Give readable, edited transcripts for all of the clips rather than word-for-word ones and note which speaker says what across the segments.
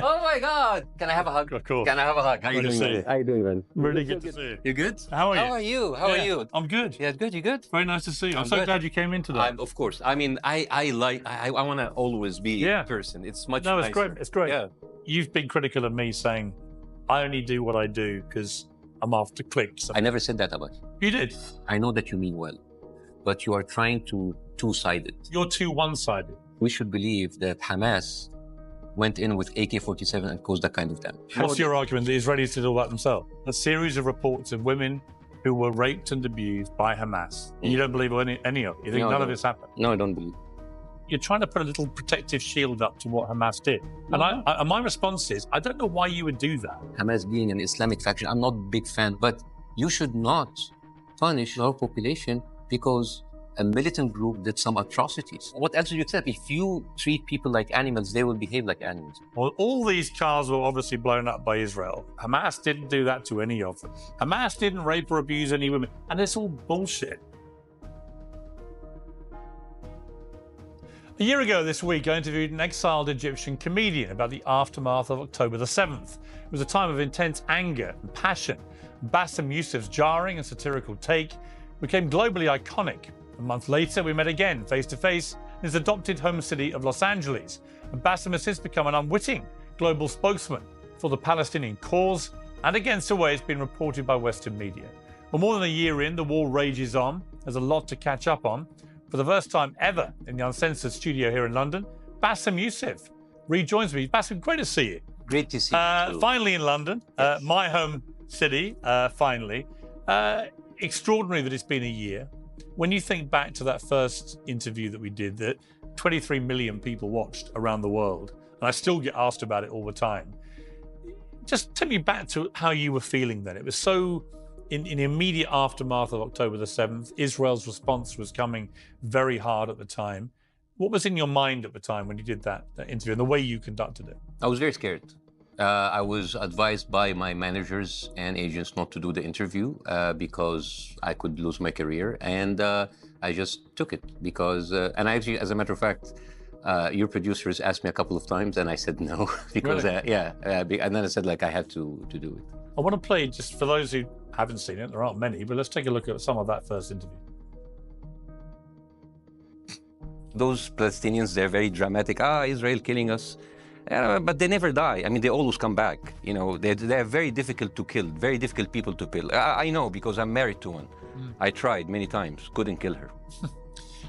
Speaker 1: Oh my God! Can I have a hug?
Speaker 2: Of course.
Speaker 1: Can I have a hug? How you
Speaker 2: Good to
Speaker 1: doing,
Speaker 2: see
Speaker 1: man?
Speaker 2: you.
Speaker 1: How you doing, man?
Speaker 2: Really good to see you.
Speaker 1: You good?
Speaker 2: How are you?
Speaker 1: How are you? How are
Speaker 2: Yeah,
Speaker 1: you?
Speaker 2: I'm good.
Speaker 1: Yeah, good. You good?
Speaker 2: Very nice to see you. I'm
Speaker 1: I'm
Speaker 2: so
Speaker 1: good.
Speaker 2: glad you came in today.
Speaker 1: Of course. I mean, I want to always be a person. It's much
Speaker 2: No, it's
Speaker 1: nicer.
Speaker 2: great. It's great.
Speaker 1: Yeah.
Speaker 2: You've been critical of me saying I only do what I do because I'm after clicks.
Speaker 1: I never said that about you.
Speaker 2: You did.
Speaker 1: I know that you mean well, but you are trying to two-sided.
Speaker 2: You're too one-sided.
Speaker 1: We should believe that Hamas went in with AK-47 and caused that kind of damage.
Speaker 2: What's your argument? The Israelis did all that themselves? A series of reports of women who were raped and abused by Hamas. You don't believe any of it? You think none of this happened?
Speaker 1: No, I don't believe.
Speaker 2: You're trying to put a little protective shield up to what Hamas did. And and my response is, I don't know why you would do that.
Speaker 1: Hamas being an Islamic faction, I'm not a big fan, but you should not punish our population because a militant group did some atrocities. What else do you accept? If you treat people like animals, they will behave like animals.
Speaker 2: Well, all these cars were obviously blown up by Israel. Hamas didn't do that to any of them. Hamas didn't rape or abuse any women. And it's all bullshit. A year ago this week, I interviewed an exiled Egyptian comedian about the aftermath of October the 7th. It was a time of intense anger and passion. Bassem Youssef's jarring and satirical take became globally iconic. A month later, we met again, face-to-face, in his adopted home city of Los Angeles. And Bassem has since become an unwitting global spokesman for the Palestinian cause and against the way it's been reported by Western media. Well, more than a year in, the war rages on. There's a lot to catch up on. For the first time ever in the Uncensored studio here in London, Bassem Youssef rejoins me. Bassem, great to see you.
Speaker 1: Great to see you.
Speaker 2: Finally in London,
Speaker 1: Yes.
Speaker 2: my home city, finally. Extraordinary that it's been a year. When you think back to that first interview that we did, that 23 million people watched around the world, and I still get asked about it all the time. Just take me back to how you were feeling then. It was so, in the immediate aftermath of October the 7th, Israel's response was coming very hard at the time. What was in your mind at the time when you did that interview and the way you conducted it?
Speaker 1: I was very scared. I was advised by my managers and agents not to do the interview because I could lose my career. And I just took it because, and I actually, as a matter of fact, your producers asked me a couple of times and I said no because,
Speaker 2: Really?
Speaker 1: And then I said like I had to do it.
Speaker 2: I want to play, just for those who haven't seen it, there aren't many, but let's take a look at some of that first interview.
Speaker 1: Those Palestinians, they're very dramatic. Israel killing us. But they never die. I mean, they always come back. You know, they're very difficult to kill, very difficult people to kill. I know because I'm married to one. I tried many times, couldn't kill her.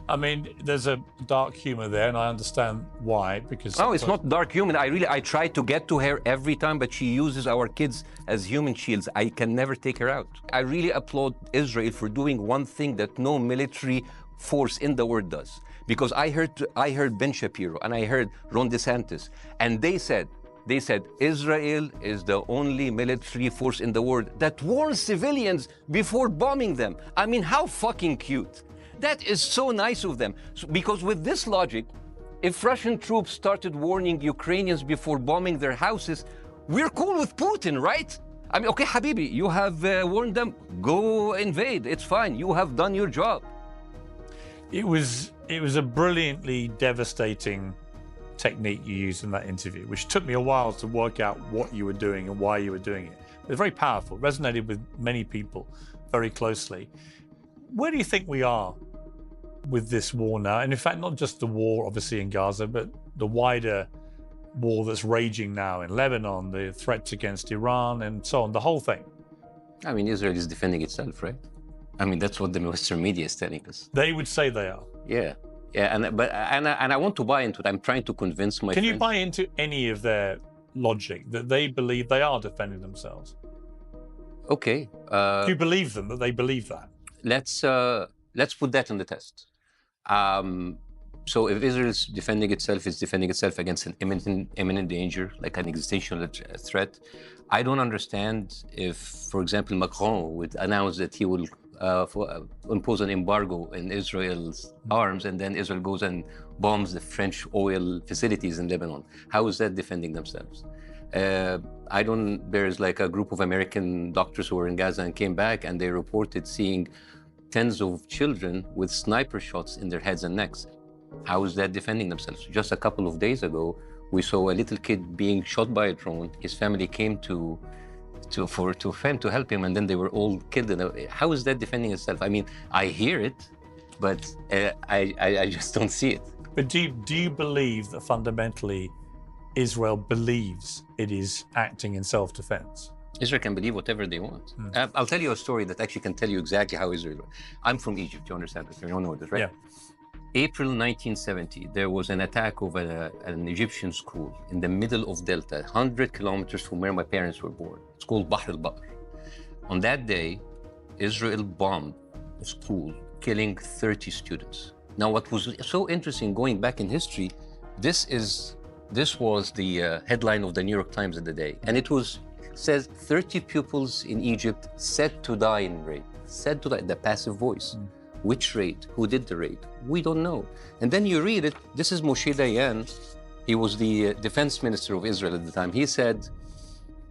Speaker 2: I mean, there's a dark humor there, and I understand why, because...
Speaker 1: No, it's not dark humor. I try to get to her every time, but she uses our kids as human shields. I can never take her out. I really applaud Israel for doing one thing that no military force in the world does. Because I heard Ben Shapiro and I heard Ron DeSantis, and they said Israel is the only military force in the world that warns civilians before bombing them. I mean, how fucking cute. That is so nice of them. Because with this logic, if Russian troops started warning Ukrainians before bombing their houses, we're cool with Putin, right? I mean, okay, Habibi, you have warned them, go invade, it's fine, you have done your job.
Speaker 2: It was a brilliantly devastating technique you used in that interview, which took me a while to work out what you were doing and why you were doing it. It was very powerful, resonated with many people very closely. Where do you think we are with this war now? And in fact, not just the war, obviously, in Gaza, but the wider war that's raging now in Lebanon, the threats against Iran and so on, the whole thing.
Speaker 1: I mean, Israel is defending itself, right? I mean, that's what the Western media is telling us.
Speaker 2: They would say they are.
Speaker 1: Yeah, and I want to buy into it. I'm trying to convince my
Speaker 2: Can
Speaker 1: friends.
Speaker 2: you buy into any of their logic that they believe they are defending themselves?
Speaker 1: Okay.
Speaker 2: Do you believe them that they believe that?
Speaker 1: Let's put that on the test. So if Israel is defending itself, it's defending itself against an imminent danger, like an existential threat. I don't understand if, for example, Macron would announce that he will impose an embargo in Israel's arms, and then Israel goes and bombs the French oil facilities in Lebanon. How is that defending themselves? There's like a group of American doctors who were in Gaza and came back, and they reported seeing tens of children with sniper shots in their heads and necks. How is that defending themselves? Just a couple of days ago, We saw a little kid being shot by a drone. His family came to help him, and then they were all killed. How is that defending itself? I mean, I hear it, but I just don't see it.
Speaker 2: But do you believe that fundamentally Israel believes it is acting in self-defense?
Speaker 1: Israel can believe whatever they want. I'll tell you a story that actually can tell you exactly how Israel. I'm from Egypt. You understand this? You don't know this, right?
Speaker 2: Yeah.
Speaker 1: April 1970, there was an attack of an Egyptian school in the middle of Delta, 100 kilometers from where my parents were born. It's called Bahr al-Bahr. On that day, Israel bombed a school, killing 30 students. Now, what was so interesting going back in history, this was the headline of the New York Times of the day. And it says 30 pupils in Egypt said to die in raid. Said to die, the passive voice. Which raid? Who did the raid? We don't know. And then you read it. This is Moshe Dayan. He was the defense minister of Israel at the time. He said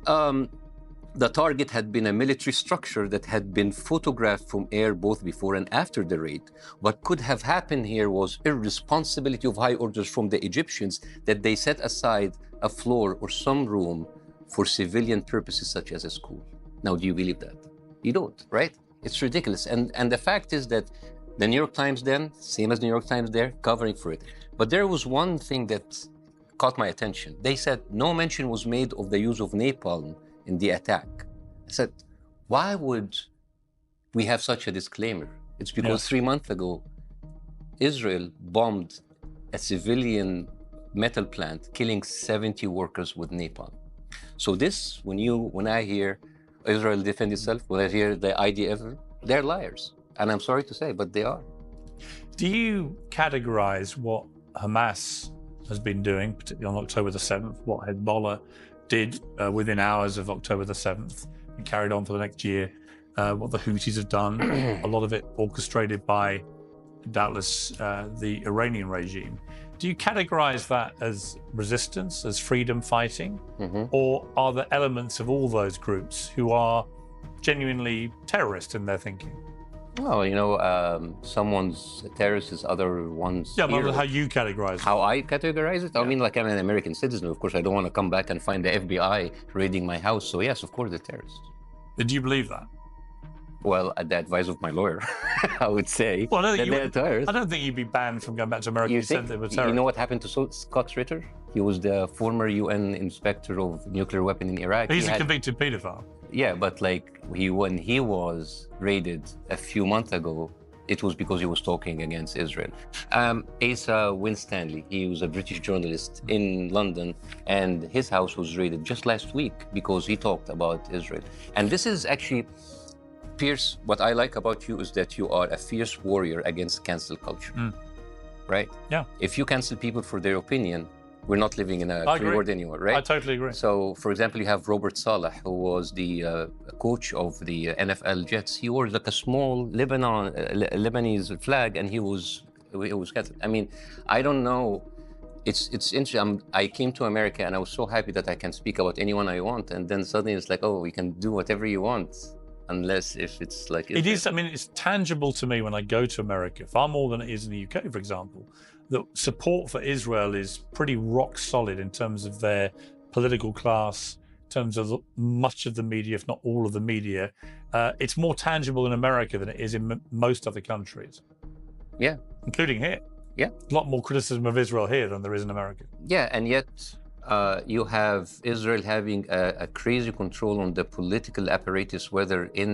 Speaker 1: the target had been a military structure that had been photographed from air both before and after the raid. What could have happened here was irresponsibility of high orders from the Egyptians that they set aside a floor or some room for civilian purposes such as a school. Now, do you believe that? You don't, right? It's ridiculous. And the fact is that the New York Times then, same as New York Times there, covering for it. But there was one thing that caught my attention. They said no mention was made of the use of napalm in the attack. I said, why would we have such a disclaimer? It's because 3 months ago, Israel bombed a civilian metal plant, killing 70 workers with napalm. So this, when I hear Israel defend itself, when I hear the IDF, they're liars. And I'm sorry to say, but they are.
Speaker 2: Do you categorize what Hamas has been doing, particularly on October the 7th, what Hezbollah did within hours of October the 7th and carried on for the next year, what the Houthis have done, a lot of it orchestrated by, doubtless, the Iranian regime. Do you categorize that as resistance, as freedom fighting? Or are there elements of all those groups who are genuinely terrorist in their thinking?
Speaker 1: Well, someone's a terrorist is other one's.
Speaker 2: Yeah, but how you categorize it.
Speaker 1: How I categorize it? I mean, like I'm an American citizen. Of course, I don't want to come back and find the FBI raiding my house. So yes, of course, they're terrorists.
Speaker 2: But do you believe that?
Speaker 1: Well, at the advice of my lawyer, I would say
Speaker 2: well, I
Speaker 1: don't
Speaker 2: think you'd be banned from going back to America.
Speaker 1: You
Speaker 2: said they were terrorists.
Speaker 1: You know what happened to Scott Ritter? He was the former UN inspector of nuclear weapon in Iraq.
Speaker 2: He's a convicted pedophile.
Speaker 1: Yeah, but like when he was raided a few months ago, it was because he was talking against Israel. Asa Winstanley, he was a British journalist in London, and his house was raided just last week because he talked about Israel. And this is actually, Pierce, what I like about you is that you are a fierce warrior against cancel culture, right?
Speaker 2: Yeah.
Speaker 1: If you cancel people for their opinion, we're not living in a free world anymore, right?
Speaker 2: I totally agree.
Speaker 1: So, for example, you have Robert Saleh, who was the coach of the NFL Jets. He wore like a small Lebanese flag, and it was canceled. I mean, I don't know. It's interesting. I came to America, and I was so happy that I can speak about anyone I want, and then suddenly it's like, oh, you can do whatever you want. Unless if it's like...
Speaker 2: It is, I mean, it's tangible to me when I go to America, far more than it is in the UK, for example, that support for Israel is pretty rock solid in terms of their political class, in terms of much of the media, if not all of the media. It's more tangible in America than it is in most other countries.
Speaker 1: Yeah.
Speaker 2: Including here.
Speaker 1: Yeah.
Speaker 2: A lot more criticism of Israel here than there is in America.
Speaker 1: Yeah, and yet... you have Israel having a crazy control on the political apparatus, whether in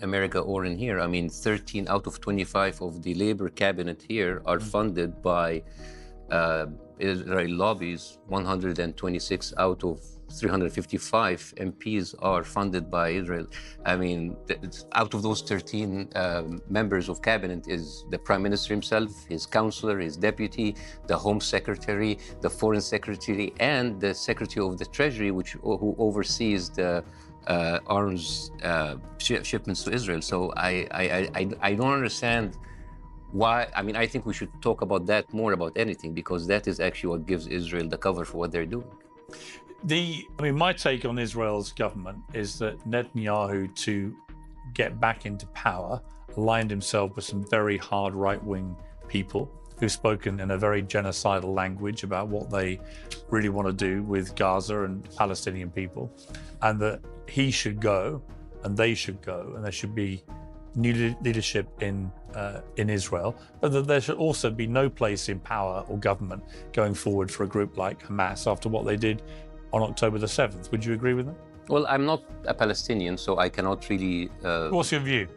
Speaker 1: America or in here. I mean, 13 out of 25 of the labor cabinet here are funded by Israeli lobbies. 126 out of 355 MPs are funded by Israel. I mean, out of those 13 members of cabinet is the prime minister himself, his counselor, his deputy, the home secretary, the foreign secretary, and the secretary of the treasury, who oversees the arms shipments to Israel. So I don't understand why. I mean, I think we should talk about that more about anything, because that is actually what gives Israel the cover for what they're doing.
Speaker 2: My take on Israel's government is that Netanyahu, to get back into power, aligned himself with some very hard right-wing people who've spoken in a very genocidal language about what they really want to do with Gaza and Palestinian people, and that he should go and they should go, and there should be new leadership in Israel, but that there should also be no place in power or government going forward for a group like Hamas after what they did on October the 7th. Would you agree with that?
Speaker 1: Well, I'm not a Palestinian, so I cannot really...
Speaker 2: What's your view?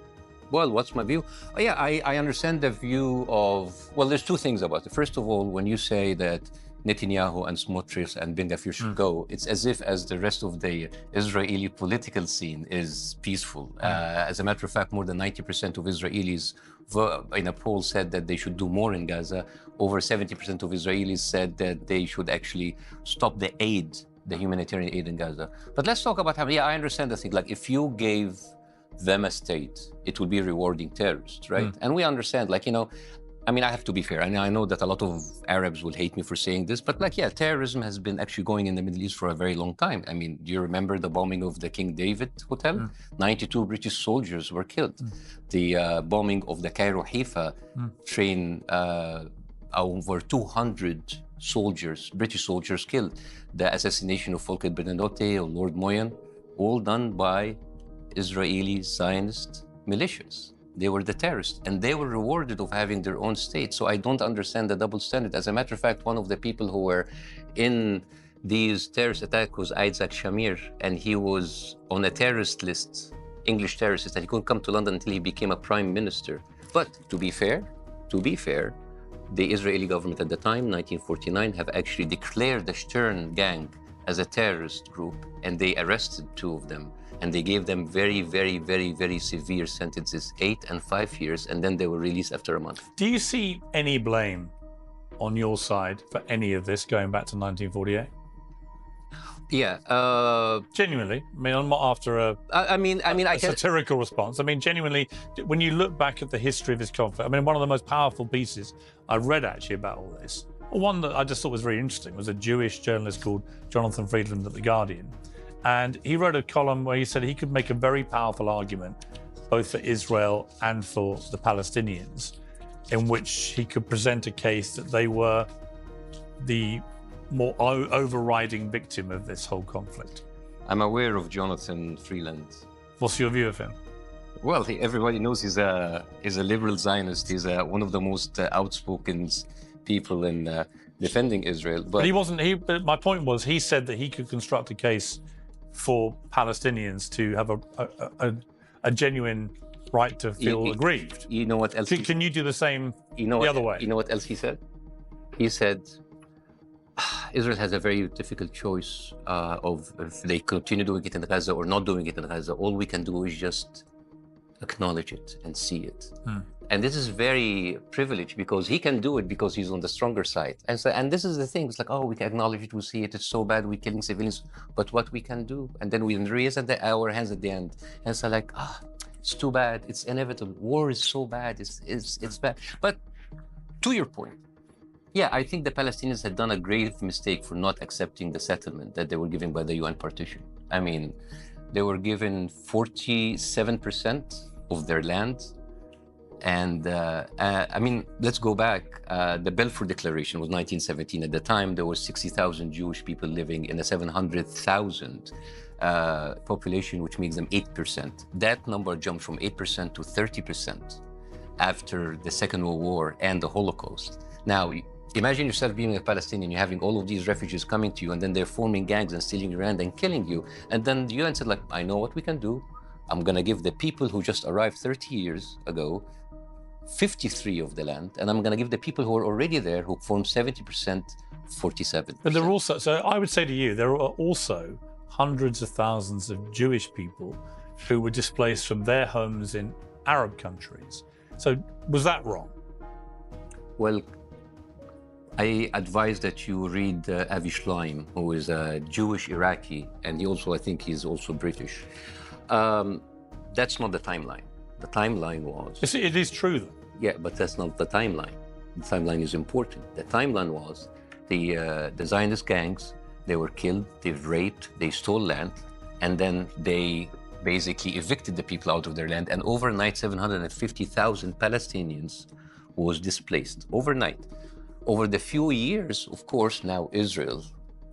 Speaker 1: Well, what's my view? Oh, yeah, I understand the view of... Well, there's two things about it. First of all, when you say that Netanyahu and Smotrich and Ben Gvir should go, it's as if as the rest of the Israeli political scene is peaceful. As a matter of fact, more than 90% of Israelis in a poll said that they should do more in Gaza. Over 70% of Israelis said that they should actually stop the aid, the humanitarian aid in Gaza. But let's talk about how, yeah, I understand the thing. Like, if you gave them a state, it would be rewarding terrorists, right? And we understand, like, you know, I mean, I have to be fair. I know that a lot of Arabs will hate me for saying this, but like, yeah, terrorism has been actually going in the Middle East for a very long time. I mean, do you remember the bombing of the King David Hotel? 92 British soldiers were killed. The bombing of the Cairo-Haifa train, over 200 soldiers, British soldiers killed. The assassination of Volker Bernadotte or Lord Moyen, all done by Israeli Zionist militias. They were the terrorists, and they were rewarded of having their own state. So I don't understand the double standard. As a matter of fact, one of the people who were in these terrorist attacks was Isaac Shamir, and he was on a terrorist list, English terrorist list, and he couldn't come to London until he became a prime minister. But to be fair, the Israeli government at the time, 1949, have actually declared the Stern gang as a terrorist group, and they arrested two of them. And they gave them very, very, very, very severe sentences, 8 and 5 years, and then they were released after a month.
Speaker 2: Do you see any blame on your side for any of this going back to 1948?
Speaker 1: Yeah.
Speaker 2: Genuinely, I mean, I'm not after a satirical response. I mean, genuinely, when you look back at the history of this conflict, I mean, one of the most powerful pieces I read actually about all this, one that I just thought was very interesting, was a Jewish journalist called Jonathan Friedland at The Guardian. And he wrote a column where he said he could make a very powerful argument, both for Israel and for the Palestinians, in which he could present a case that they were the more overriding victim of this whole conflict.
Speaker 1: I'm aware of Jonathan Freeland.
Speaker 2: What's your view of him?
Speaker 1: Well, everybody knows he's a liberal Zionist. He's one of the most outspoken people in defending Israel.
Speaker 2: But he wasn't. My point was, he said that he could construct a case for Palestinians to have a genuine right to feel aggrieved.
Speaker 1: You know what else?
Speaker 2: Can you do the same the other way?
Speaker 1: You know what else he said? He said, Israel has a very difficult choice of if they continue doing it in Gaza or not doing it in Gaza. All we can do is just acknowledge it and see it. And this is very privileged because he can do it because he's on the stronger side. And this is the thing. It's like, oh, we can acknowledge it, we see it, it's so bad, we're killing civilians. But what we can do? And then we raise our hands at the end. And it's like, it's too bad, it's inevitable. War is so bad, it's bad. But to your point, yeah, I think the Palestinians had done a grave mistake for not accepting the settlement that they were given by the UN partition. I mean, they were given 47% of their land. And I mean, let's go back. The Balfour Declaration was 1917. At the time, there was 60,000 Jewish people living in a 700,000 population, which makes them 8%. That number jumped from 8% to 30% after the Second World War and the Holocaust. Now, imagine yourself being a Palestinian, you're having all of these refugees coming to you, and then they're forming gangs and stealing your land and killing you. And then the UN said, like, I know what we can do. I'm going to give the people who just arrived 30 years ago 53 of the land, and I'm going to give the people who are already there, who form 70%, 47%.
Speaker 2: But there are also, so I would say to you, there are also hundreds of thousands of Jewish people who were displaced from their homes in Arab countries. So was that wrong?
Speaker 1: Well, I advise that you read Avi Shleim, who is a Jewish Iraqi, and he also, I think he's also British. That's not the timeline. The timeline was...
Speaker 2: It is true, though.
Speaker 1: Yeah, but that's not the timeline. The timeline is important. The timeline was the Zionist gangs, they were killed, they raped, they stole land, and then they basically evicted the people out of their land. And overnight, 750,000 Palestinians was displaced overnight. Over the few years, of course, now Israel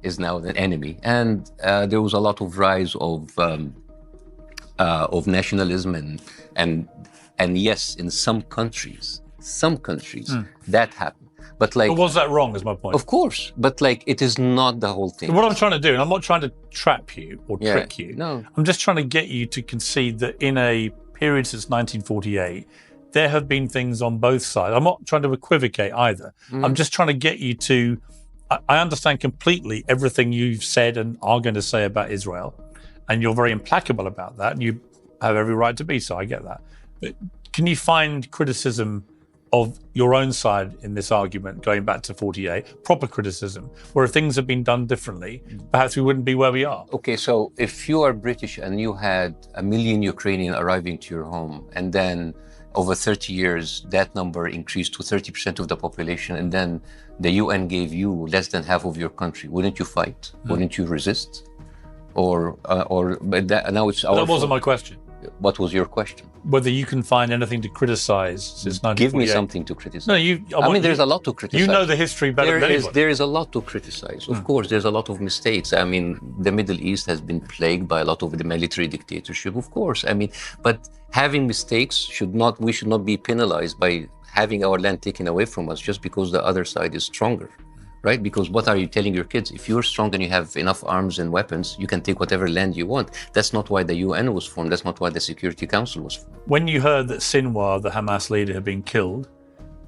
Speaker 1: is now the enemy, and there was a lot of rise of nationalism and yes, in some countries that happened. But like,
Speaker 2: But was that wrong? Is my point.
Speaker 1: of course, but like, it is not the whole thing.
Speaker 2: What I'm trying to do, and I'm not trying to trap you or
Speaker 1: Yeah,
Speaker 2: trick you.
Speaker 1: no.
Speaker 2: I'm just trying to get you to concede that in a period since 1948, there have been things on both sides. I'm not trying to equivocate either. I'm just trying to get you to. I understand completely everything you've said and are going to say about Israel, and you're very implacable about that, and you have every right to be so. I get that. But can you find criticism of your own side in this argument, going back to 48, proper criticism, where if things have been done differently, perhaps we wouldn't be where we are?
Speaker 1: Okay, so if you are British and you had 1 million Ukrainians arriving to your home, and then over 30 years, that number increased to 30% of the population, and then the UN gave you less than half of your country, wouldn't you fight? Wouldn't you resist? But now it's our
Speaker 2: That wasn't
Speaker 1: fault.
Speaker 2: my question.
Speaker 1: What was your question?
Speaker 2: Whether you can find anything to criticize since 1948.
Speaker 1: Give me something to criticize.
Speaker 2: No,
Speaker 1: I mean, there's a lot to criticize.
Speaker 2: You know the history better than anybody.
Speaker 1: There is a lot to criticize. Of course, there's a lot of mistakes. I mean, the Middle East has been plagued by a lot of the military dictatorship, of course. I mean, but having mistakes we should not be penalized by having our land taken away from us just because the other side is stronger. Right? Because what are you telling your kids? If you're strong and you have enough arms and weapons, you can take whatever land you want. That's not why the UN was formed. That's not why the Security Council was formed.
Speaker 2: When you heard that Sinwar, the Hamas leader, had been killed,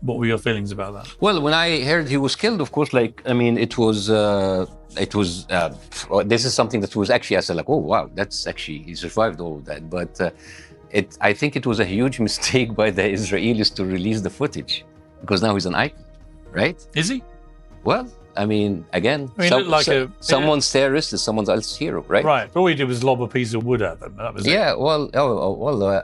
Speaker 2: what were your feelings about that?
Speaker 1: Well, when I heard he was killed, of course, like, I mean, this is something that was actually, I said like, oh, wow, that's actually, he survived all of that. But I think it was a huge mistake by the Israelis to release the footage, because now he's an icon, right?
Speaker 2: Is he?
Speaker 1: Well, I mean, again,
Speaker 2: I mean, looked like
Speaker 1: someone's terrorist is someone else's hero, right?
Speaker 2: Right. All he did was lob a piece of wood at them. That was it.
Speaker 1: Yeah,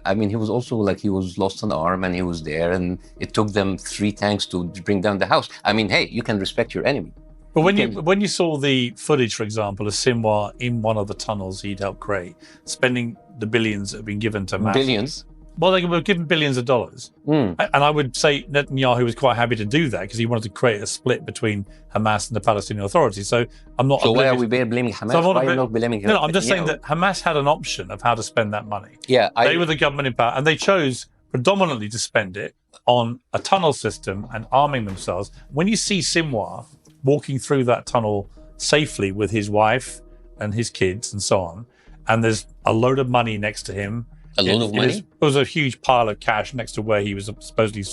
Speaker 1: I mean, he was also like, he was lost an arm and he was there, and it took them 3 tanks to bring down the house. I mean, hey, you can respect your enemy.
Speaker 2: But when you saw the footage, for example, of Sinwar in one of the tunnels he'd helped create, spending the billions that have been given to Hamas.
Speaker 1: Billions?
Speaker 2: Well, they were given billions of dollars. And I would say Netanyahu was quite happy to do that because he wanted to create a split between Hamas and the Palestinian Authority. So I'm not.
Speaker 1: So why are we blaming Hamas? Why are you not blaming Hamas?
Speaker 2: No, I'm just saying that Hamas had an option of how to spend that money.
Speaker 1: Yeah.
Speaker 2: They were the government in power, and they chose predominantly to spend it on a tunnel system and arming themselves. When you see Sinwar walking through that tunnel safely with his wife and his kids and so on, and there's a load of money next to him.
Speaker 1: A lot of money?
Speaker 2: There was a huge pile of cash next to where he was supposedly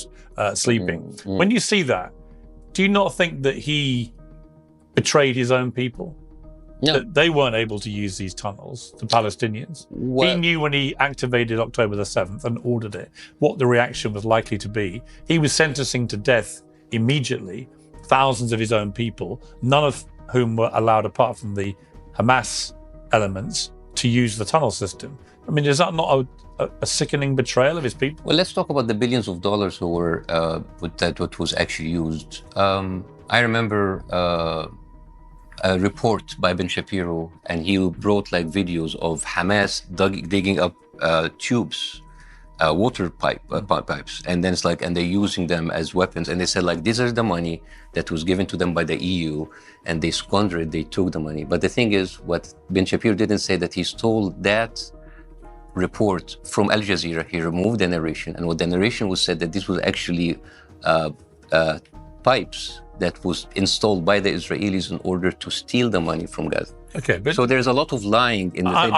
Speaker 2: sleeping. When you see that, do you not think that he betrayed his own people?
Speaker 1: No.
Speaker 2: That they weren't able to use these tunnels, the Palestinians?
Speaker 1: Well,
Speaker 2: he knew when he activated October the 7th and ordered it, what the reaction was likely to be. He was sentencing to death immediately thousands of his own people, none of whom were allowed, apart from the Hamas elements, to use the tunnel system. I mean, is that not a sickening betrayal of his people?
Speaker 1: Well, let's talk about the billions of dollars who were what was actually used. I remember a report by Ben Shapiro, and he brought like videos of Hamas digging up tubes, water pipes, and then it's like, and they're using them as weapons. And they said like, these are the money that was given to them by the EU, and they squandered it. They took the money. But the thing is, what Ben Shapiro didn't say, that he stole that report from Al Jazeera. He removed the narration, and what the narration was said that this was actually pipes that was installed by the Israelis in order to steal the money from Gaza.
Speaker 2: Okay, but
Speaker 1: so there's a lot of lying in the thing.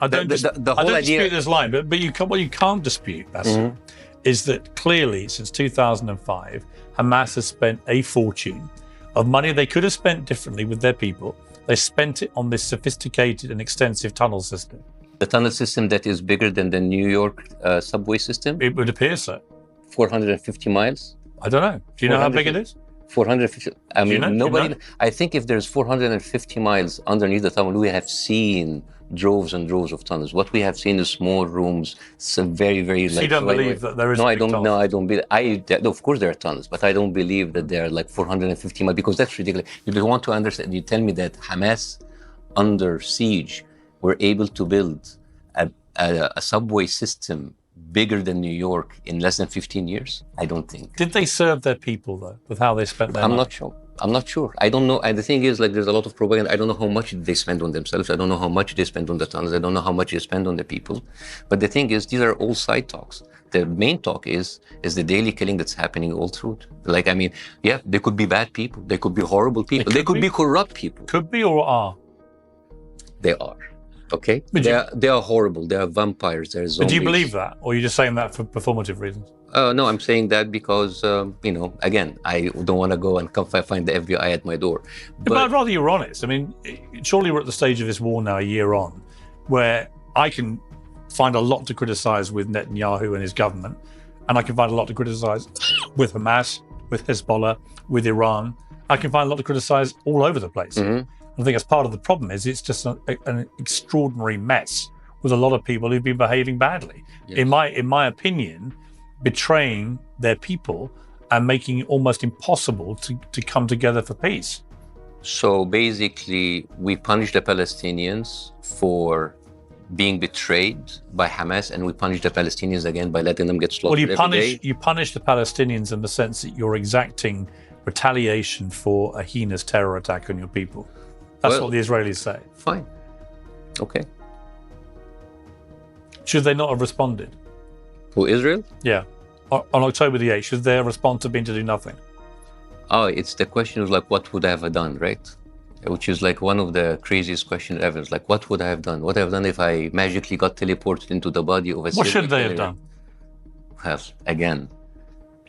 Speaker 2: I don't dispute this line, but what you can't dispute, Bassem, is that clearly since 2005, Hamas has spent a fortune of money they could have spent differently with their people. They spent it on this sophisticated and extensive tunnel system.
Speaker 1: The tunnel system that is bigger than the New York subway system?
Speaker 2: It would appear so.
Speaker 1: 450 miles?
Speaker 2: I don't know. Do you know how big it is?
Speaker 1: 450. I mean, nobody.
Speaker 2: You know?
Speaker 1: I think if there's 450 miles underneath the tunnel, we have seen droves and droves of tunnels. What we have seen is small rooms, some very, very.
Speaker 2: So you don't believe that there is?
Speaker 1: No, I don't. No, I don't believe. Of course, there are tunnels, but I don't believe that they are like 450 miles, because that's ridiculous. If you want to understand, you tell me that Hamas, under siege, were able to build a subway system bigger than New York in less than 15 years? I don't think.
Speaker 2: Did they serve their people, though, with how they spent their money?
Speaker 1: I'm not sure. I don't know. And the thing is, like, there's a lot of propaganda. I don't know how much they spend on themselves. I don't know how much they spend on the tunnels. I don't know how much they spend on the people. But the thing is, these are all side talks. The main talk is the daily killing that's happening all through it. Like, I mean, yeah, they could be bad people. They could be horrible people. They could be corrupt people.
Speaker 2: Could be or are?
Speaker 1: They are. Okay? They are horrible. They are vampires. They're zombies.
Speaker 2: But do you believe that? Or are you just saying that for performative reasons?
Speaker 1: No, I'm saying that because, you know, again, I don't want to go and find the FBI at my door.
Speaker 2: But I'd rather you were honest. I mean, surely we're at the stage of this war now, a year on, where I can find a lot to criticize with Netanyahu and his government, and I can find a lot to criticize with Hamas, with Hezbollah, with Iran. I can find a lot to criticize all over the place. I think that's part of the problem. Is it's just an extraordinary mess with a lot of people who've been behaving badly. Yes. In my opinion, betraying their people and making it almost impossible to come together for peace.
Speaker 1: So basically, we punish the Palestinians for being betrayed by Hamas, and we punish the Palestinians again by letting them get slaughtered every day.
Speaker 2: You punish the Palestinians in the sense that you're exacting retaliation for a heinous terror attack on your people. That's what the Israelis say.
Speaker 1: Fine. Okay.
Speaker 2: Should they not have responded?
Speaker 1: Who, Israel?
Speaker 2: Yeah. On October the 8th, should their response have been to do nothing?
Speaker 1: Oh, it's the question of like, what would I have done, right? Which is like one of the craziest questions ever. It's like, what would I have done? What would I have done if I magically got teleported into the body of a
Speaker 2: What should they have done?
Speaker 1: Well, again,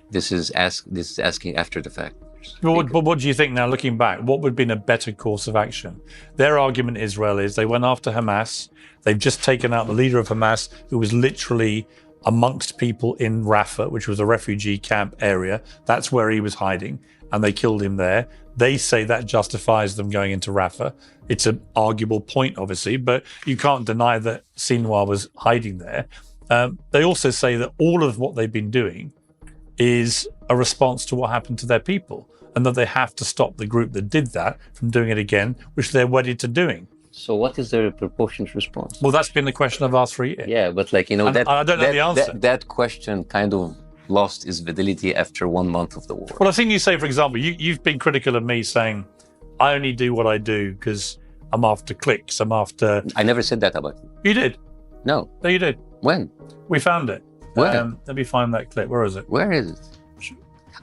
Speaker 1: this is asking after the fact.
Speaker 2: But what do you think now, looking back? What would have been a better course of action? Their argument, Israel, is they went after Hamas. They've just taken out the leader of Hamas, who was literally amongst people in Rafah, which was a refugee camp area. That's where he was hiding, and they killed him there. They say that justifies them going into Rafah. It's an arguable point, obviously, but you can't deny that Sinwar was hiding there. They also say that all of what they've been doing is a response to what happened to their people, and that they have to stop the group that did that from doing it again, which they're wedded to doing.
Speaker 1: So what is their proportionate response?
Speaker 2: Well, that's been the question I've asked for years.
Speaker 1: Yeah, but like, you know,
Speaker 2: I don't know the answer.
Speaker 1: That question kind of lost its validity after 1 month of the war.
Speaker 2: Well, I've seen you say, for example, you've been critical of me saying, I only do what I do because I'm after clicks, I'm after...
Speaker 1: I never said that about you.
Speaker 2: You did.
Speaker 1: No.
Speaker 2: No, you did.
Speaker 1: When?
Speaker 2: We found it.
Speaker 1: Where?
Speaker 2: Let me find that clip. Where is it?
Speaker 1: Where is it?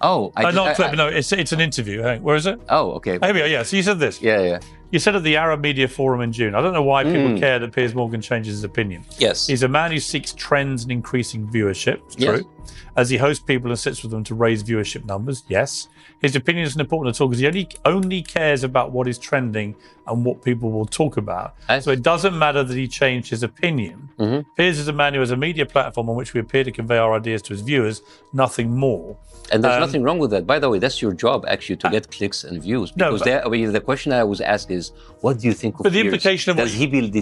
Speaker 1: Oh,
Speaker 2: not a clip. No, it's an interview. Hey, where is it?
Speaker 1: Oh, okay.
Speaker 2: Here we go. Yeah. So you said this.
Speaker 1: Yeah.
Speaker 2: You said at the Arab Media Forum in June, I don't know why people care that Piers Morgan changes his opinion.
Speaker 1: Yes.
Speaker 2: He's a man who seeks trends and increasing viewership. It's true. As he hosts people and sits with them to raise viewership numbers. Yes. His opinion is important at all because he only cares about what is trending and what people will talk about. So it doesn't matter that he changed his opinion. Piers is a man who has a media platform on which we appear to convey our ideas to his viewers, nothing more.
Speaker 1: And there's nothing wrong with that. By the way, that's your job, actually, to get clicks and views. Because the question I was asked is, what do you think of
Speaker 2: But the
Speaker 1: Piers?
Speaker 2: implication of
Speaker 1: does